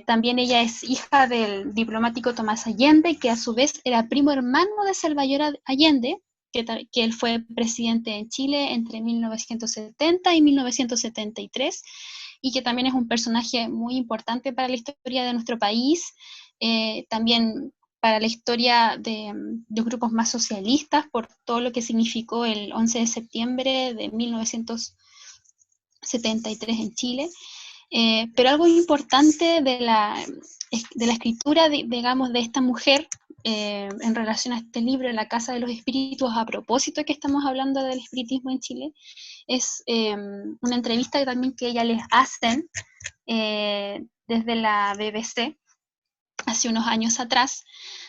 también ella es hija del diplomático Tomás Allende, que a su vez era primo hermano de Salvador Allende, que él fue presidente en Chile entre 1970 y 1973, y que también es un personaje muy importante para la historia de nuestro país, también para la historia de grupos más socialistas, por todo lo que significó el 11 de septiembre de 1973 en Chile. Pero algo importante de la escritura, digamos, de esta mujer en relación a este libro, La Casa de los Espíritus, a propósito de que estamos hablando del espiritismo en Chile, es una entrevista también que ella les hacen desde la BBC hace unos años atrás,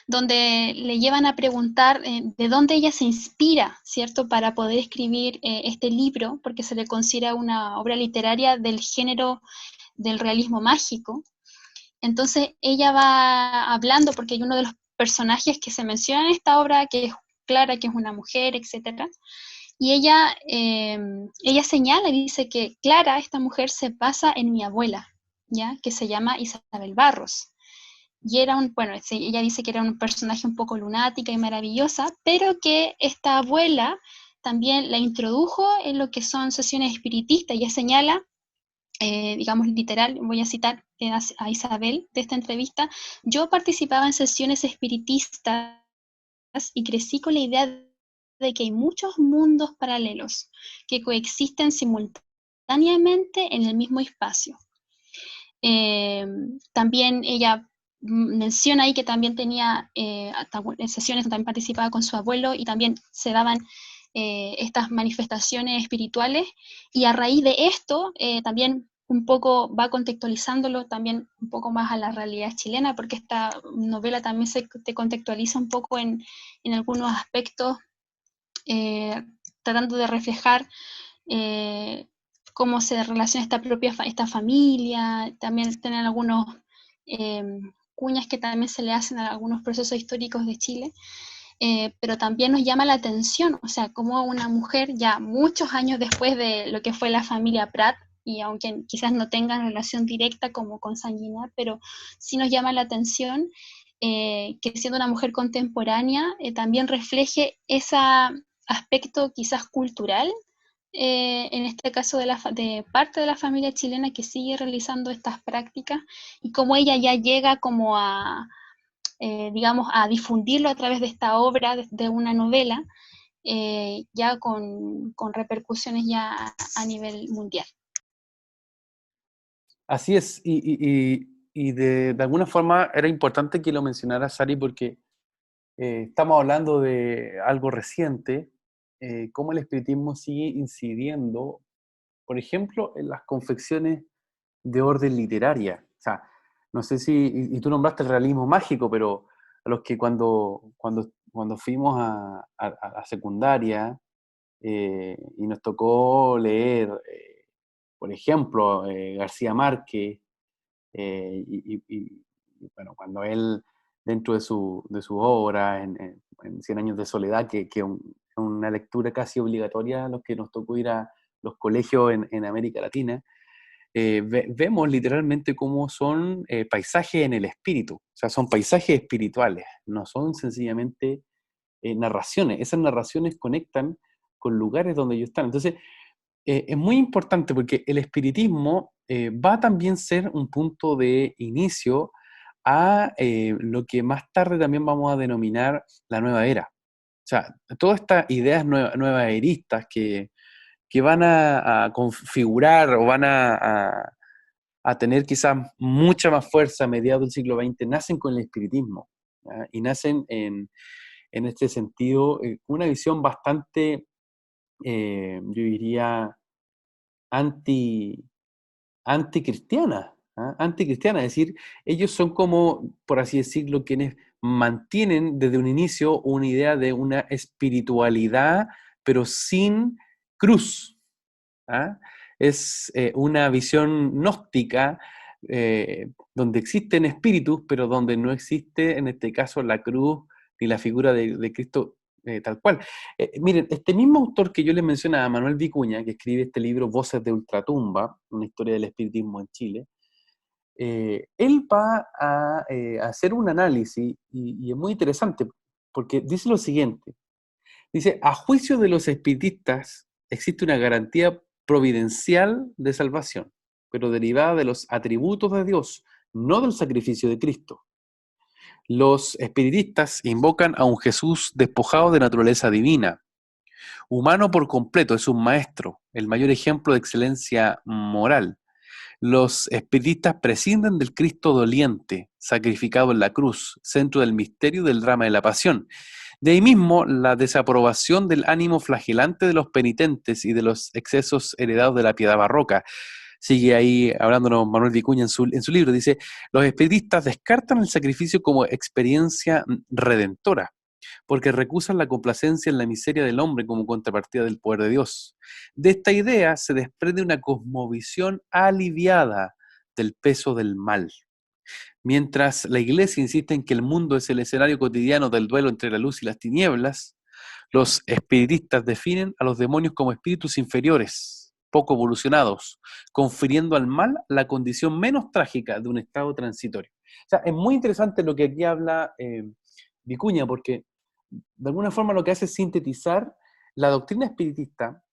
donde le llevan a preguntar de dónde ella se inspira, ¿cierto?, para poder escribir este libro, porque se le considera una obra literaria del género del realismo mágico. Entonces ella va hablando, porque hay uno de los personajes que se menciona en esta obra, que es Clara, que es una mujer, etc. Y ella señala y dice que Clara, esta mujer, se basa en mi abuela, ¿ya?, que se llama Isabel Barros. Y era ella dice que era un personaje un poco lunática y maravillosa, pero que esta abuela también la introdujo en lo que son sesiones espiritistas. Ella señala, digamos literal, voy a citar a Isabel de esta entrevista: yo participaba en sesiones espiritistas y crecí con la idea de que hay muchos mundos paralelos que coexisten simultáneamente en el mismo espacio. También ella menciona ahí que también tenía sesiones donde también participaba con su abuelo y también se daban estas manifestaciones espirituales, y a raíz de esto también un poco va contextualizándolo también un poco más a la realidad chilena, porque esta novela también te contextualiza un poco en algunos aspectos, tratando de reflejar cómo se relaciona esta familia. También tienen algunos cuñas que también se le hacen a algunos procesos históricos de Chile, pero también nos llama la atención, o sea, como una mujer ya muchos años después de lo que fue la familia Prat, y aunque quizás no tengan relación directa como consanguínea, pero sí nos llama la atención que siendo una mujer contemporánea también refleje ese aspecto quizás cultural, en este caso de parte de la familia chilena que sigue realizando estas prácticas, y cómo ella ya llega como digamos, a difundirlo a través de esta obra, de una novela, ya con repercusiones ya a nivel mundial. Así es, y de alguna forma era importante que lo mencionara Sari, porque estamos hablando de algo reciente, cómo el espiritismo sigue incidiendo, por ejemplo, en las confecciones de orden literaria. O sea, no sé si, y tú nombraste el realismo mágico, pero a los que cuando fuimos a la secundaria y nos tocó leer, por ejemplo, García Márquez, bueno, cuando él, dentro de su obra, en Cien años de soledad, que es una lectura casi obligatoria a los que nos tocó ir a los colegios en América Latina, vemos literalmente cómo son paisajes en el espíritu, o sea, son paisajes espirituales, no son sencillamente narraciones. Esas narraciones conectan con lugares donde ellos están. Entonces, es muy importante porque el espiritismo va a también ser un punto de inicio a lo que más tarde también vamos a denominar la nueva era. O sea, todas estas ideas nuevas eristas que van a configurar o van a tener quizás mucha más fuerza a mediados del siglo XX, nacen con el espiritismo, ¿ya? Y nacen en este sentido una visión bastante, yo diría, anti, anticristiana, ¿ah? Anticristiana, es decir, ellos son como, por así decirlo, quienes mantienen desde un inicio una idea de una espiritualidad, pero sin cruz, ¿ah? Es una visión gnóstica donde existen espíritus, pero donde no existe, en este caso, la cruz ni la figura de Cristo tal cual. Miren, este mismo autor que yo les mencionaba, Manuel Vicuña, que escribe este libro Voces de Ultratumba, una historia del espiritismo en Chile, él va a hacer un análisis y es muy interesante porque dice lo siguiente. Dice, a juicio de los espiritistas, existe una garantía providencial de salvación, pero derivada de los atributos de Dios, no del sacrificio de Cristo. Los espiritistas invocan a un Jesús despojado de naturaleza divina, humano por completo, es un maestro, el mayor ejemplo de excelencia moral. Los espiritistas prescinden del Cristo doliente, sacrificado en la cruz, centro del misterio del drama de la pasión. De ahí mismo la desaprobación del ánimo flagelante de los penitentes y de los excesos heredados de la piedad barroca. Sigue ahí hablándonos Manuel Vicuña en su libro, dice, los espiritistas descartan el sacrificio como experiencia redentora, porque recusan la complacencia en la miseria del hombre como contrapartida del poder de Dios. De esta idea se desprende una cosmovisión aliviada del peso del mal. Mientras la Iglesia insiste en que el mundo es el escenario cotidiano del duelo entre la luz y las tinieblas, los espiritistas definen a los demonios como espíritus inferiores, poco evolucionados, confiriendo al mal la condición menos trágica de un estado transitorio. O sea, es muy interesante lo que aquí habla Vicuña, porque de alguna forma lo que hace es sintetizar la doctrina espiritista,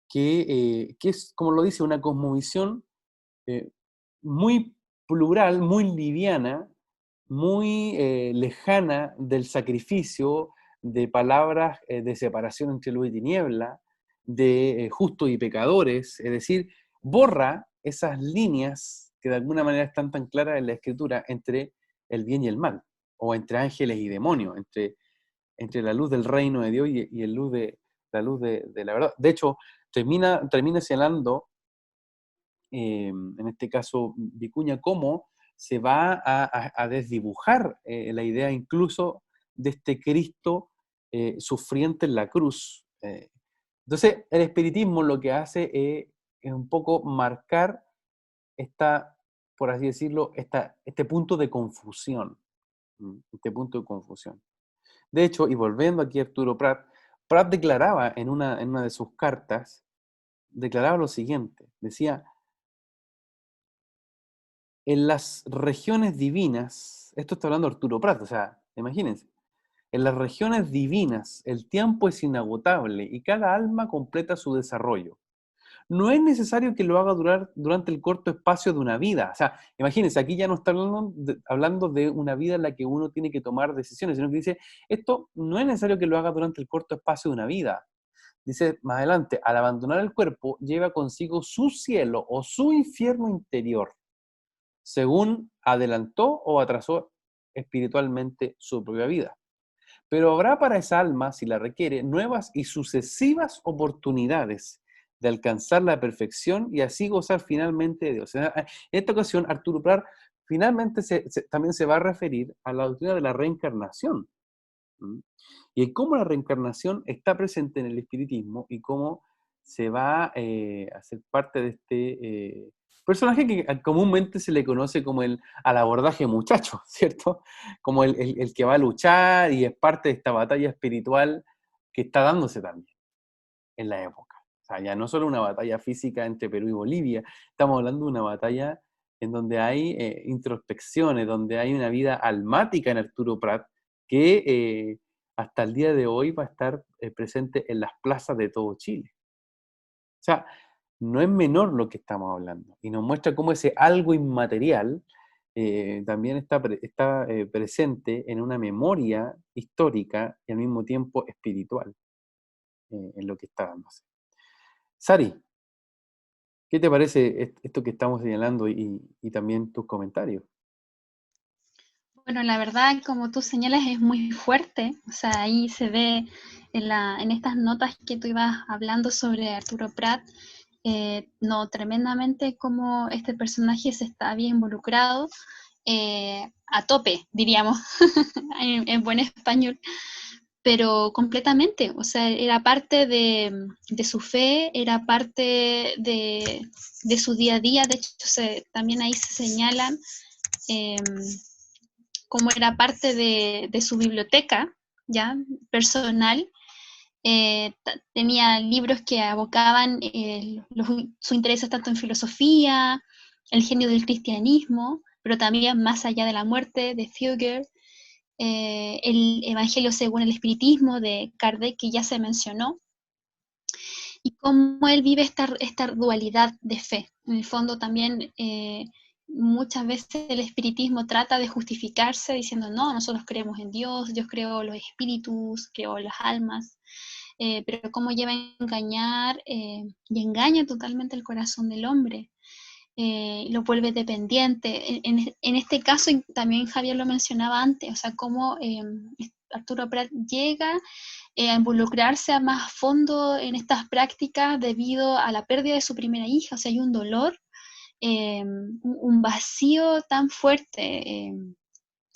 que es, como lo dice, una cosmovisión muy plural, muy liviana, muy lejana del sacrificio, de palabras de separación entre luz y tiniebla, de justos y pecadores, es decir, borra esas líneas que de alguna manera están tan claras en la Escritura entre el bien y el mal, o entre ángeles y demonios, entre la luz del reino de Dios y la luz de la verdad. De hecho, termina señalando, en este caso Vicuña, cómo se va a desdibujar la idea incluso de este Cristo sufriente en la cruz. Entonces, el espiritismo lo que hace es un poco marcar por así decirlo, este punto de confusión. Este punto de confusión. De hecho, y volviendo aquí a Arturo Prat, Prat declaraba en una de sus cartas, declaraba lo siguiente, decía, en las regiones divinas, esto está hablando Arturo Prat, o sea, imagínense, en las regiones divinas el tiempo es inagotable y cada alma completa su desarrollo. No es necesario que lo haga durar durante el corto espacio de una vida. O sea, imagínense, aquí ya no está hablando de una vida en la que uno tiene que tomar decisiones, sino que dice, esto no es necesario que lo haga durante el corto espacio de una vida. Dice más adelante, al abandonar el cuerpo, lleva consigo su cielo o su infierno interior, según adelantó o atrasó espiritualmente su propia vida. pero habrá para esa alma, si la requiere, nuevas y sucesivas oportunidades de alcanzar la perfección y así gozar finalmente de Dios. En esta ocasión, Arturo Prat finalmente también se va a referir a la doctrina de la reencarnación. ¿Mm? Y en cómo la reencarnación está presente en el espiritismo y cómo se va a ser parte de este personaje que comúnmente se le conoce como el al abordaje muchacho, ¿cierto? Como el que va a luchar y es parte de esta batalla espiritual que está dándose también en la época. O sea, ya no solo una batalla física entre Perú y Bolivia, estamos hablando de una batalla en donde hay introspecciones, donde hay una vida almática en Arturo Prat que hasta el día de hoy va a estar presente en las plazas de todo Chile. O sea, no es menor lo que estamos hablando y nos muestra cómo ese algo inmaterial también está presente en una memoria histórica y al mismo tiempo espiritual en lo que está dándose. Sari, ¿qué te parece esto que estamos señalando y también tus comentarios? Bueno, la verdad, como tú señalas, es muy fuerte. O sea, ahí se ve en estas notas que tú ibas hablando sobre Arturo Prat, no, tremendamente cómo este personaje se está bien involucrado, a tope, diríamos, en buen español, pero completamente. O sea, era parte de su fe, era parte de su día a día. De hecho, también ahí se señalan como era parte de su biblioteca, ¿ya? Personal. Tenía libros que abocaban su interés tanto en filosofía, el genio del cristianismo, pero también más allá de la muerte, de Fugger, el Evangelio según el Espiritismo de Kardec, que ya se mencionó, y cómo él vive esta dualidad de fe. En el fondo también muchas veces el espiritismo trata de justificarse diciendo, no, nosotros creemos en Dios, Dios creó los espíritus, creó las almas, pero cómo lleva a engañar y engaña totalmente el corazón del hombre, lo vuelve dependiente. En este caso, también Javier lo mencionaba antes, o sea, cómo Arturo Prat llega a involucrarse a más fondo en estas prácticas debido a la pérdida de su primera hija. O sea, hay un dolor, un vacío tan fuerte,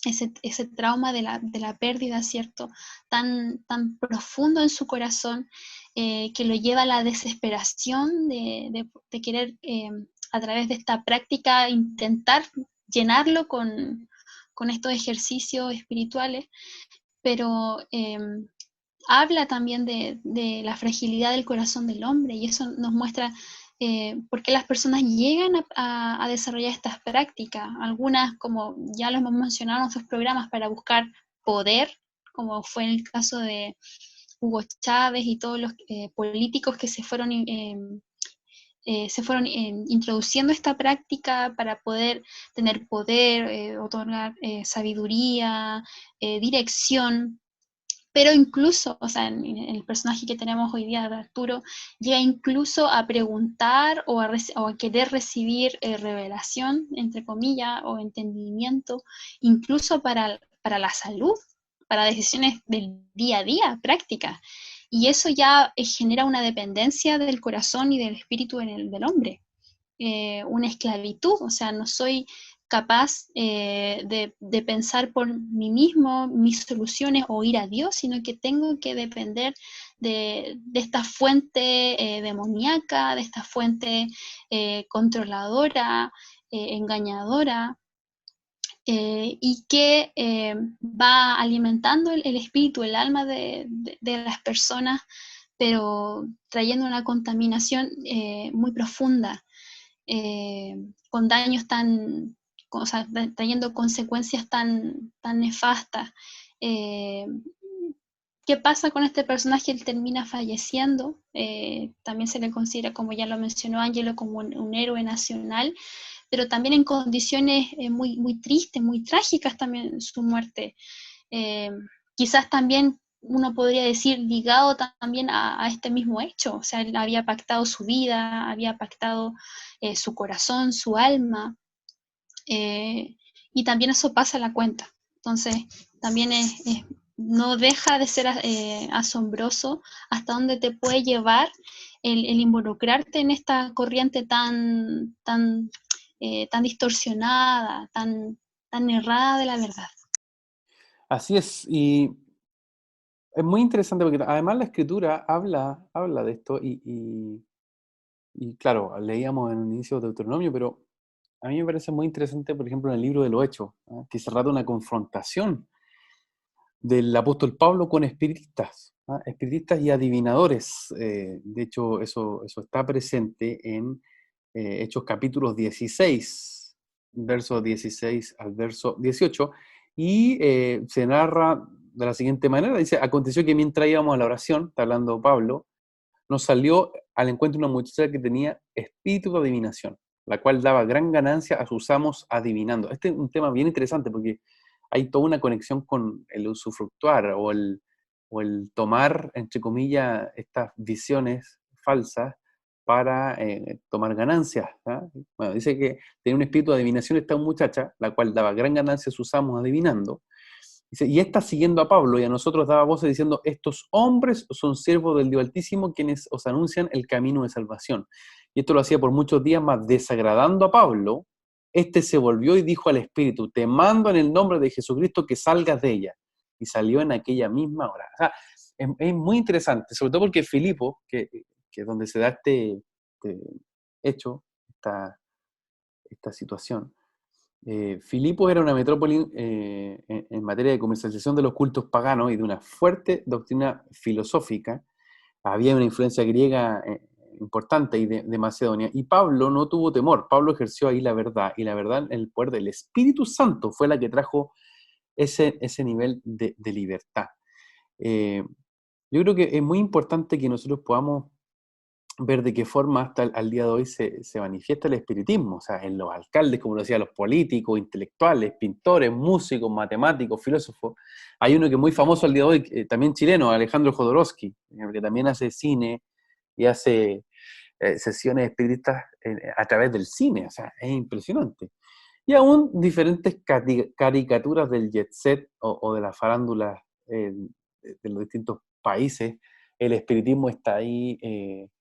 ese trauma de la pérdida, ¿cierto? Tan profundo en su corazón, que lo lleva a la desesperación de querer, a través de esta práctica, intentar llenarlo con estos ejercicios espirituales, pero habla también de la fragilidad del corazón del hombre, y eso nos muestra por qué las personas llegan a desarrollar estas prácticas. Algunas, como ya lo hemos mencionado en otros programas, para buscar poder, como fue en el caso de Hugo Chávez y todos los políticos que se fueron introduciendo esta práctica para poder tener poder, otorgar sabiduría, dirección. Pero incluso, o sea, en el personaje que tenemos hoy día de Arturo, llega incluso a preguntar o a querer recibir revelación, entre comillas, o entendimiento, incluso para la salud, para decisiones del día a día, prácticas. Y eso ya genera una dependencia del corazón y del espíritu del hombre, una esclavitud. O sea, no soy capaz de pensar por mí mismo mis soluciones o ir a Dios, sino que tengo que depender de esta fuente demoníaca, de esta fuente controladora, engañadora, y que va alimentando el espíritu, el alma de las personas, pero trayendo una contaminación muy profunda, con daños o sea, trayendo consecuencias tan nefastas. ¿Qué pasa con este personaje? Él termina falleciendo. También se le considera, como ya lo mencionó Ángelo, como un héroe nacional, pero también en condiciones muy, muy tristes, muy trágicas también su muerte. Quizás también uno podría decir ligado también a este mismo hecho. O sea, él había pactado su vida, había pactado su corazón, su alma, y también eso pasa a la cuenta. Entonces, también es no deja de ser asombroso hasta dónde te puede llevar el involucrarte en esta corriente tan distorsionada, tan errada de la verdad. Así es, y es muy interesante porque además la escritura habla de esto y claro, leíamos en el inicio de Deuteronomio, pero a mí me parece muy interesante, por ejemplo, en el libro de los Hechos, ¿no? Que se trata de una confrontación del apóstol Pablo con espiritistas, ¿ah? Espiritistas y adivinadores. De hecho, eso está presente en Hechos capítulos 16, versos 16 al verso 18, y se narra de la siguiente manera. Dice, aconteció que mientras íbamos a la oración, está hablando Pablo, nos salió al encuentro una muchacha que tenía espíritu de adivinación, la cual daba gran ganancia a sus amos adivinando. Este es un tema bien interesante porque hay toda una conexión con el usufructuar o el tomar, entre comillas, estas visiones falsas para tomar ganancias. ¿Ah? Bueno, dice que tenía un espíritu de adivinación esta muchacha, la cual daba gran ganancia a sus amos adivinando. Dice, y está siguiendo a Pablo y a nosotros daba voces diciendo, estos hombres son siervos del Dios Altísimo quienes os anuncian el camino de salvación. Y esto lo hacía por muchos días, más desagradando a Pablo, este se volvió y dijo al Espíritu, te mando en el nombre de Jesucristo que salgas de ella. Y salió en aquella misma hora. O sea, es muy interesante, sobre todo porque Filipo, que es donde se da este hecho, esta situación, Filipos era una metrópoli en materia de comercialización de los cultos paganos y de una fuerte doctrina filosófica. Había una influencia griega importante y de Macedonia, y Pablo no tuvo temor. Pablo ejerció ahí la verdad, y la verdad, el poder del Espíritu Santo fue la que trajo ese nivel de libertad. Yo creo que es muy importante que nosotros podamos ver de qué forma hasta al día de hoy se manifiesta el espiritismo, o sea, en los alcaldes, como lo decía, los políticos, intelectuales, pintores, músicos, matemáticos, filósofos. Hay uno que es muy famoso al día de hoy, también chileno, Alejandro Jodorowsky, que también hace cine y hace sesiones espiritistas a través del cine, o sea, es impresionante. Y aún diferentes caricaturas del jet set o de la farándula de los distintos países, el espiritismo está ahí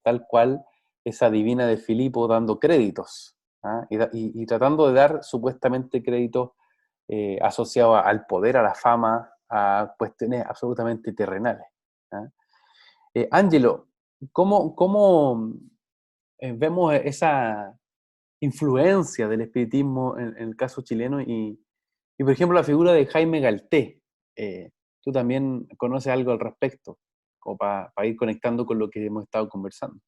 tal cual esa divina de Filipo dando créditos, ¿ah? Y tratando de dar supuestamente créditos asociados al poder, a la fama, a cuestiones absolutamente terrenales. ¿Ah? Angelo, ¿cómo vemos esa influencia del espiritismo en el caso chileno y, por ejemplo, la figura de Jaime Galté? Tú también conoces algo al respecto, como para ir conectando con lo que hemos estado conversando.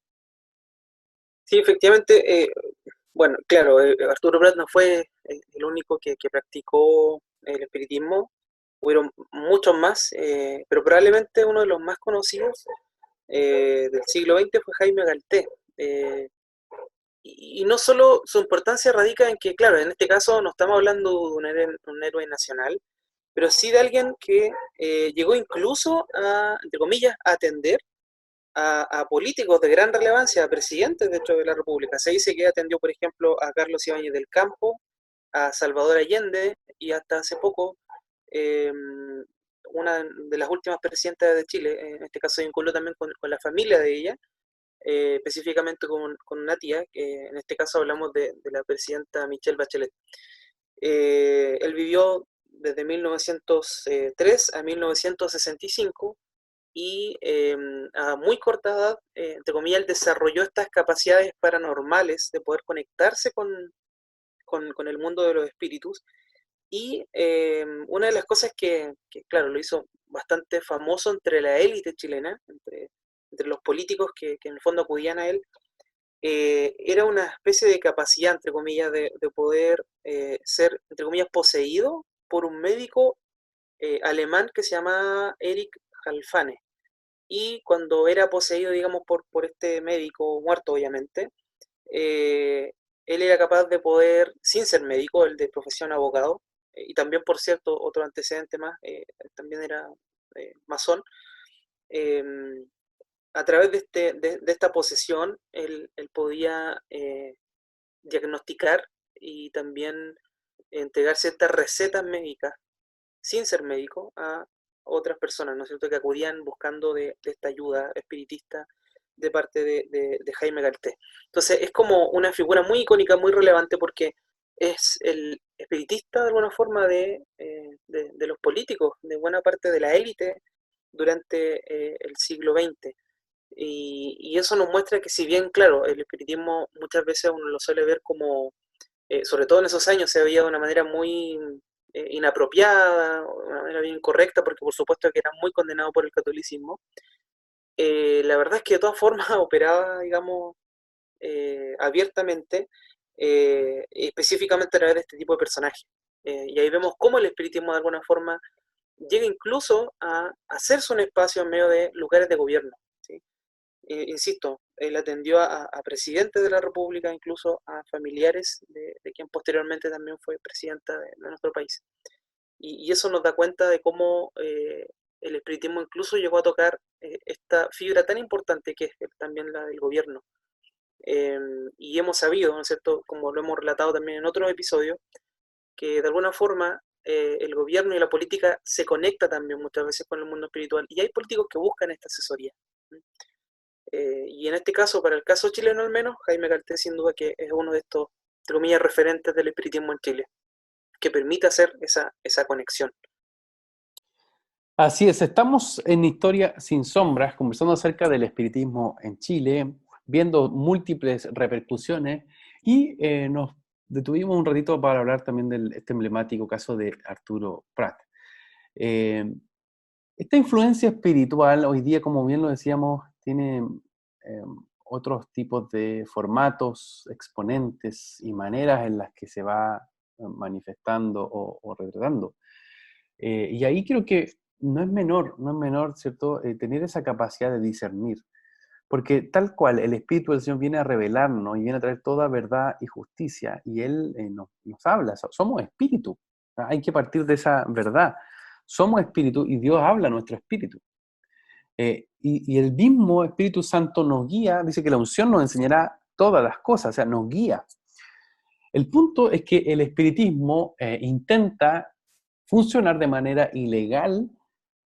Sí, efectivamente, bueno, claro, Arturo Prat no fue el único que practicó el espiritismo, hubieron muchos más, pero probablemente uno de los más conocidos del siglo XX fue Jaime Galté. Y no solo su importancia radica en que, claro, en este caso no estamos hablando de un héroe nacional, pero sí de alguien que llegó incluso a, entre comillas, a atender a políticos de gran relevancia, a presidentes de hecho de la República. Se dice que atendió, por ejemplo, a Carlos Ibáñez del Campo, a Salvador Allende y hasta hace poco una de las últimas presidentas de Chile, en este caso vinculó también con la familia de ella, específicamente con una tía, que en este caso hablamos de la presidenta Michelle Bachelet. Él vivió desde 1903 a 1965 y a muy corta edad, entre comillas, él desarrolló estas capacidades paranormales de poder conectarse con el mundo de los espíritus. Y una de las cosas que, claro, lo hizo bastante famoso entre la élite chilena, entre los políticos que en el fondo acudían a él, era una especie de capacidad, entre comillas, de poder ser, entre comillas, poseído por un médico alemán que se llamaba Erich Halfane. Y cuando era poseído, digamos, por este médico, muerto obviamente, él era capaz de poder, sin ser médico, él de profesión abogado, y también, por cierto, otro antecedente más, también era masón, a través de esta posesión, él podía diagnosticar y también entregar ciertas recetas médicas, sin ser médico, a otras personas, ¿no es cierto?, que acudían buscando de esta ayuda espiritista de parte de Jaime Galté. Entonces es como una figura muy icónica, muy relevante, porque es el espiritista de alguna forma de los políticos, de buena parte de la élite durante el siglo XX. Y eso nos muestra que si bien, claro, el espiritismo muchas veces uno lo suele ver como, sobre todo en esos años, se veía de una manera muy inapropiada, de una manera bien incorrecta, porque por supuesto que era muy condenado por el catolicismo. La verdad es que de todas formas operaba, digamos, abiertamente, específicamente a través de este tipo de personajes. Y ahí vemos cómo el espiritismo de alguna forma llega incluso a hacerse un espacio en medio de lugares de gobierno, ¿sí? Insisto, él atendió a presidentes de la República, incluso a familiares de quien posteriormente también fue presidenta de nuestro país. Y eso nos da cuenta de cómo el espiritismo incluso llegó a tocar esta fibra tan importante que es también la del gobierno. Y hemos sabido, ¿no es cierto?, como lo hemos relatado también en otros episodios, que de alguna forma el gobierno y la política se conecta también muchas veces con el mundo espiritual, y hay políticos que buscan esta asesoría. Y en este caso, para el caso chileno al menos, Jaime Galté sin duda que es uno de estos, entre comillas, referentes del espiritismo en Chile, que permite hacer esa conexión. Así es, estamos en Historia sin Sombras, conversando acerca del espiritismo en Chile, viendo múltiples repercusiones, y nos detuvimos un ratito para hablar también de este emblemático caso de Arturo Prat. Esta influencia espiritual hoy día, como bien lo decíamos, tiene otros tipos de formatos, exponentes y maneras en las que se va manifestando o retratando. Y ahí creo que no es menor, ¿cierto?, tener esa capacidad de discernir. Porque tal cual, el Espíritu del Señor viene a revelarnos y viene a traer toda verdad y justicia, y Él nos habla, somos espíritu. Hay que partir de esa verdad. Somos espíritu y Dios habla a nuestro espíritu. Y el mismo Espíritu Santo nos guía, dice que la unción nos enseñará todas las cosas, o sea, nos guía. El punto es que el espiritismo intenta funcionar de manera ilegal,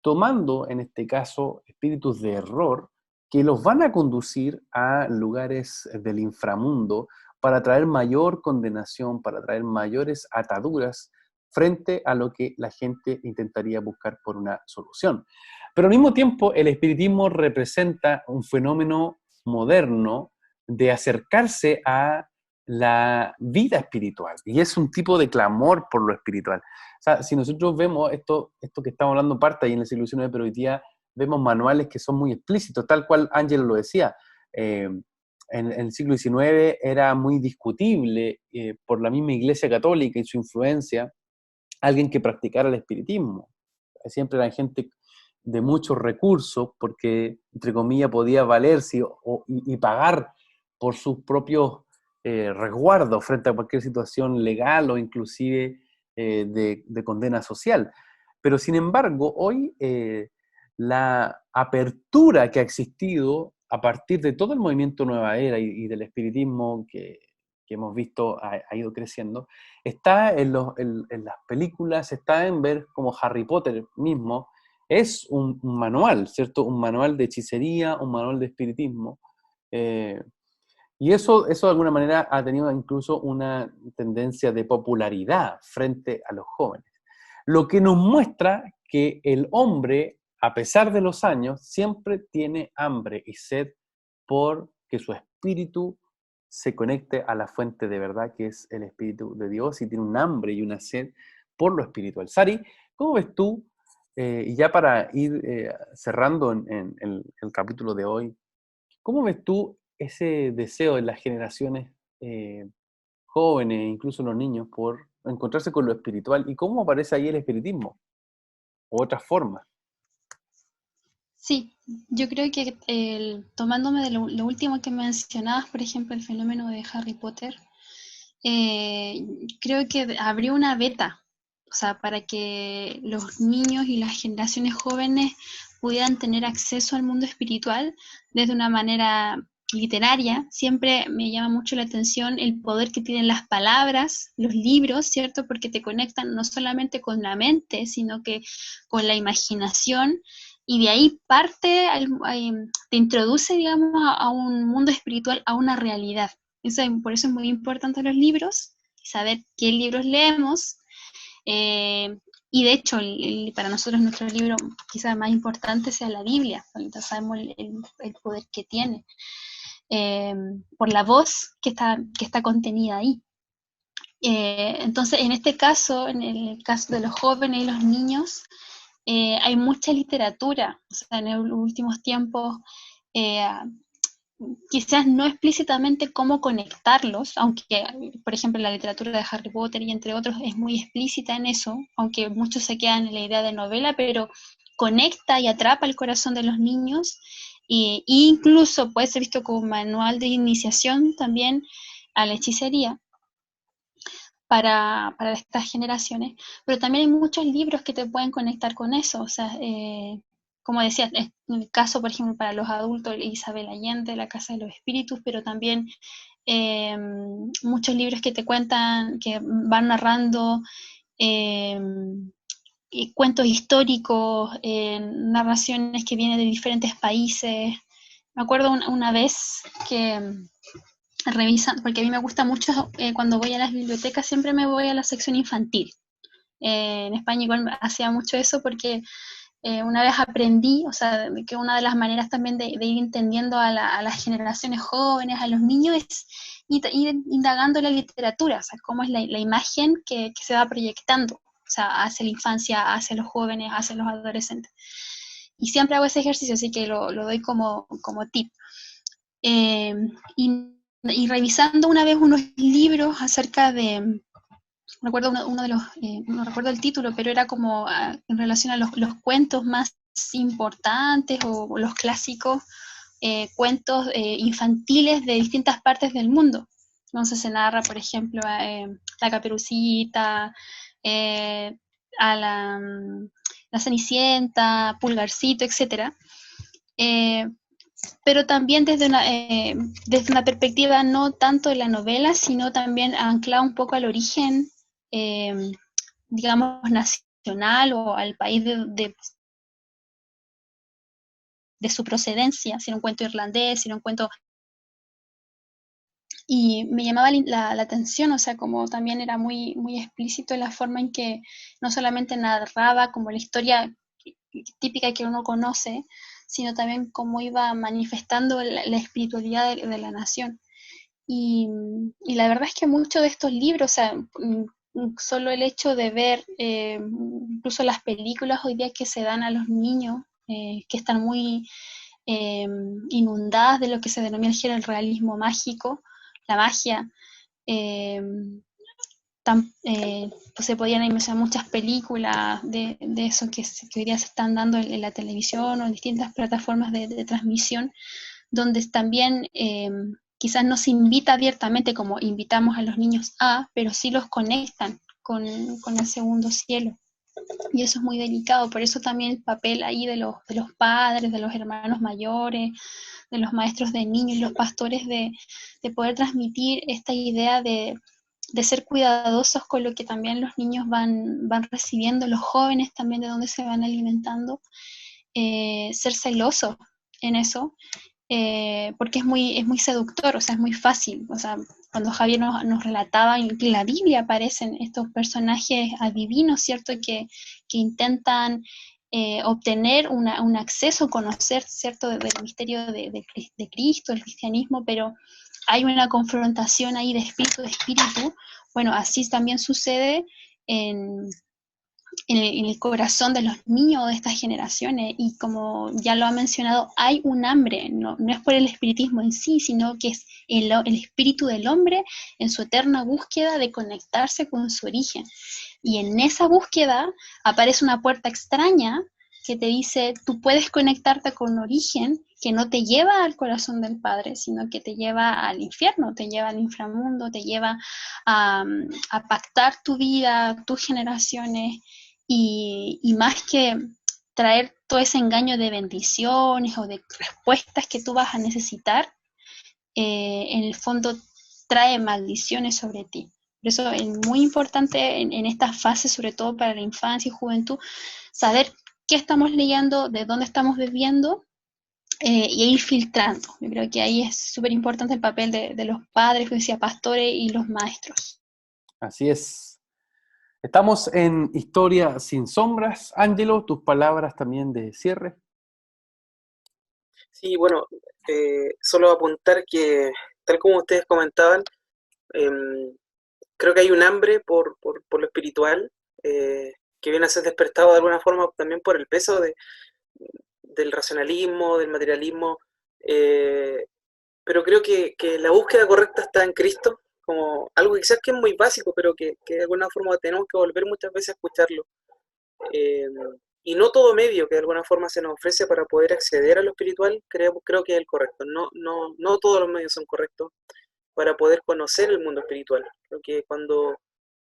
tomando, en este caso, espíritus de error que los van a conducir a lugares del inframundo para traer mayor condenación, para traer mayores ataduras frente a lo que la gente intentaría buscar por una solución. Pero al mismo tiempo, el espiritismo representa un fenómeno moderno de acercarse a la vida espiritual, y es un tipo de clamor por lo espiritual. O sea, si nosotros vemos esto que estamos hablando parte ahí en el siglo XIX, pero hoy día vemos manuales que son muy explícitos, tal cual Ángel lo decía. En el siglo XIX era muy discutible por la misma Iglesia Católica y su influencia alguien que practicara el espiritismo. Siempre eran gente de muchos recursos porque, entre comillas, podía valerse y pagar por sus propios resguardos frente a cualquier situación legal o inclusive de condena social. Pero sin embargo, hoy la apertura que ha existido a partir de todo el movimiento Nueva Era y del espiritismo que hemos visto ha ido creciendo, está en las películas, está en ver como Harry Potter mismo, es un manual, ¿cierto? Un manual de hechicería, un manual de espiritismo. Y eso de alguna manera ha tenido incluso una tendencia de popularidad frente a los jóvenes. Lo que nos muestra que el hombre, a pesar de los años, siempre tiene hambre y sed por que su espíritu se conecte a la fuente de verdad que es el Espíritu de Dios, y tiene un hambre y una sed por lo espiritual. Sari, ¿cómo ves tú, y ya para ir cerrando en el capítulo de hoy, cómo ves tú ese deseo de las generaciones jóvenes, incluso los niños, por encontrarse con lo espiritual, y cómo aparece ahí el espiritismo o otras formas? Sí, yo creo que tomándome de lo último que mencionabas, por ejemplo, el fenómeno de Harry Potter, creo que abrió una beta, o sea, para que los niños y las generaciones jóvenes pudieran tener acceso al mundo espiritual desde una manera literaria, siempre me llama mucho la atención el poder que tienen las palabras, los libros, ¿cierto? Porque te conectan no solamente con la mente, sino que con la imaginación, y de ahí parte, te introduce, digamos, a un mundo espiritual, a una realidad. Por eso es muy importante los libros, saber qué libros leemos, y de hecho, para nosotros nuestro libro quizás más importante sea la Biblia, porque sabemos el poder que tiene. Por la voz que está contenida ahí. Entonces, en este caso, en el caso de los jóvenes y los niños, hay mucha literatura. O sea, en los últimos tiempos, quizás no explícitamente cómo conectarlos, aunque, por ejemplo, la literatura de Harry Potter y entre otros es muy explícita en eso, aunque muchos se quedan en la idea de novela, pero conecta y atrapa el corazón de los niños, e incluso puede ser visto como un manual de iniciación también a la hechicería para estas generaciones, pero también hay muchos libros que te pueden conectar con eso. O sea, como decía, en el caso, por ejemplo, para los adultos, Isabel Allende, La Casa de los Espíritus, pero también muchos libros que te cuentan, que van narrando cuentos históricos, narraciones que vienen de diferentes países. Me acuerdo una vez que revisan, porque a mí me gusta mucho, cuando voy a las bibliotecas siempre me voy a la sección infantil. En España igual hacía mucho eso porque una vez aprendí, o sea, que una de las maneras también de ir entendiendo a las generaciones jóvenes, a los niños, es ir indagando la literatura, o sea, cómo es la imagen que se va proyectando, o sea, hacia la infancia, hacia los jóvenes, hacia los adolescentes. Y siempre hago ese ejercicio, así que lo doy como tip. Y revisando una vez unos libros acerca de, recuerdo uno de los, no recuerdo el título, pero era como en relación a los cuentos más importantes o los clásicos cuentos infantiles de distintas partes del mundo. Entonces se narra, por ejemplo, la Caperucita, a la Cenicienta, Pulgarcito, etc. Pero también desde una perspectiva no tanto de la novela, sino también anclada un poco al origen, digamos, nacional o al país de su procedencia, si era un cuento irlandés, si era un cuento. Y me llamaba la atención, o sea, como también era muy, muy explícito en la forma en que no solamente narraba como la historia típica que uno conoce, sino también cómo iba manifestando la espiritualidad de la nación. Y la verdad es que muchos de estos libros, o sea, solo el hecho de ver incluso las películas hoy día que se dan a los niños, que están muy inundadas de lo que se denomina el realismo mágico, la magia, pues se podían mencionar muchas películas de eso que hoy día se están dando en la televisión o en distintas plataformas de transmisión, donde también quizás no se invita abiertamente como invitamos a los niños pero sí los conectan con el segundo cielo. Y eso es muy delicado, por eso también el papel ahí de los padres, de los hermanos mayores, de los maestros de niños y los pastores de poder transmitir esta idea de ser cuidadosos con lo que también los niños van recibiendo, los jóvenes también de dónde se van alimentando, ser celosos en eso, porque es muy seductor, o sea, es muy fácil. O sea, cuando Javier nos relataba en la Biblia aparecen estos personajes adivinos, ¿cierto?, que intentan obtener un acceso, conocer, ¿cierto?, del misterio de Cristo, del cristianismo, pero hay una confrontación ahí de espíritu. Bueno, así también sucede en el corazón de los niños de estas generaciones, y como ya lo ha mencionado, hay un hambre, no es por el espiritismo en sí, sino que es el espíritu del hombre en su eterna búsqueda de conectarse con su origen. Y en esa búsqueda aparece una puerta extraña que te dice, tú puedes conectarte con un origen que no te lleva al corazón del Padre, sino que te lleva al infierno, te lleva al inframundo, te lleva a pactar tu vida, tus generaciones, y más que traer todo ese engaño de bendiciones o de respuestas que tú vas a necesitar, en el fondo trae maldiciones sobre ti. Por eso es muy importante en esta fase, sobre todo para la infancia y juventud, saber qué estamos leyendo, de dónde estamos bebiendo, y ir filtrando. Yo creo que ahí es súper importante el papel de los padres, como decía, pastores y los maestros. Así es. Estamos en Historia sin Sombras. Ángelo, tus palabras también de cierre. Sí, bueno, solo apuntar que, tal como ustedes comentaban, creo que hay un hambre por lo espiritual, que viene a ser despertado de alguna forma también por el peso del racionalismo, del materialismo, pero creo que la búsqueda correcta está en Cristo, como algo quizás que es muy básico, pero que de alguna forma tenemos que volver muchas veces a escucharlo. Y no todo medio que de alguna forma se nos ofrece para poder acceder a lo espiritual, creo que es el correcto. No todos los medios son correctos para poder conocer el mundo espiritual. Creo que cuando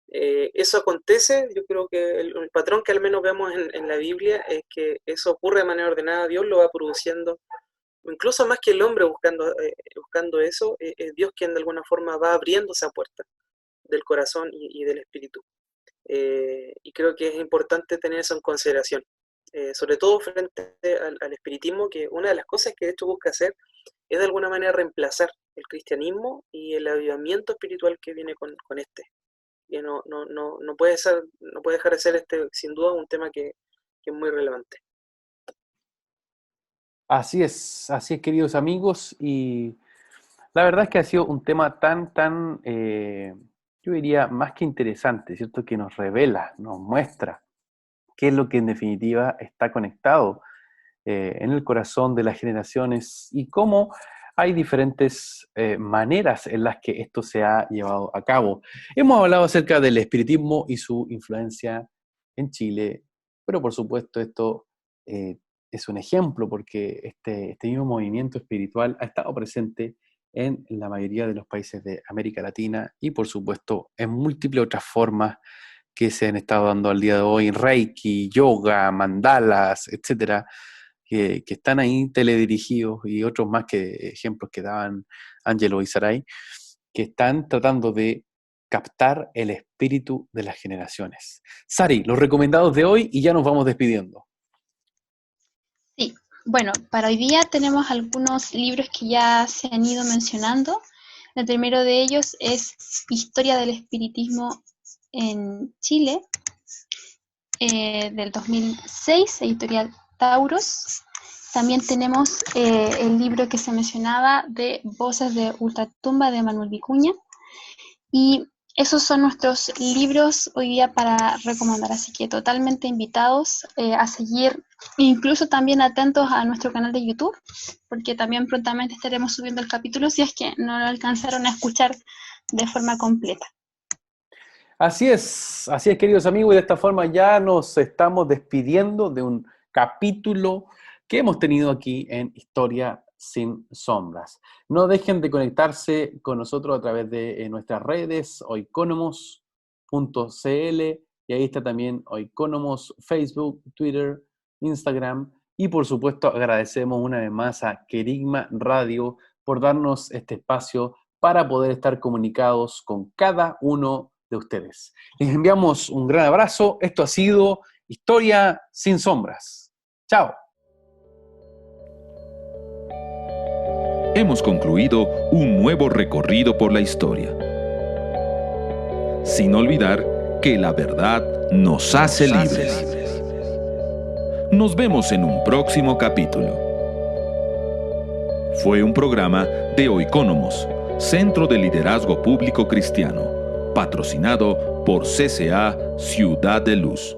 eso acontece, yo creo que el patrón que al menos vemos en la Biblia es que eso ocurre de manera ordenada, Dios lo va produciendo, incluso más que el hombre buscando eso, es Dios quien de alguna forma va abriendo esa puerta del corazón y del espíritu. Y creo que es importante tener eso en consideración, sobre todo frente al espiritismo, que una de las cosas que esto busca hacer es de alguna manera reemplazar el cristianismo y el avivamiento espiritual que viene con este. Que no puede dejar de ser sin duda un tema que es muy relevante. Así es, queridos amigos, y la verdad es que ha sido un tema tan, yo diría, más que interesante, ¿cierto? Que nos revela, nos muestra qué es lo que en definitiva está conectado en el corazón de las generaciones y cómo hay diferentes maneras en las que esto se ha llevado a cabo. Hemos hablado acerca del espiritismo y su influencia en Chile, pero por supuesto esto es un ejemplo porque este mismo movimiento espiritual ha estado presente en la mayoría de los países de América Latina y por supuesto en múltiples otras formas que se han estado dando al día de hoy, Reiki, yoga, mandalas, etcétera, que están ahí teledirigidos y otros más que ejemplos que daban Ángelo y Saray, que están tratando de captar el espíritu de las generaciones. Sari, los recomendados de hoy y ya nos vamos despidiendo. Sí, bueno, para hoy día tenemos algunos libros que ya se han ido mencionando. El primero de ellos es Historia del Espiritismo en Chile, del 2006, editorial Tauros. También tenemos el libro que se mencionaba de Voces de Ultratumba de Manuel Vicuña. Y esos son nuestros libros hoy día para recomendar, así que totalmente invitados a seguir, incluso también atentos a nuestro canal de YouTube, porque también prontamente estaremos subiendo el capítulo si es que no lo alcanzaron a escuchar de forma completa. Así es, queridos amigos, y de esta forma ya nos estamos despidiendo de un capítulo que hemos tenido aquí en Historia sin Sombras. No dejen de conectarse con nosotros a través de nuestras redes, oikonomos.cl, y ahí está también Oikonomos, Facebook, Twitter, Instagram, y por supuesto agradecemos una vez más a Querigma Radio por darnos este espacio para poder estar comunicados con cada uno de ustedes. Les enviamos un gran abrazo. Esto ha sido Historia sin Sombras. Chao. Hemos concluido un nuevo recorrido por la historia. Sin olvidar que la verdad nos hace libres. Nos vemos en un próximo capítulo. Fue un programa de Oikonomos, Centro de Liderazgo Público Cristiano, patrocinado por CCA Ciudad de Luz.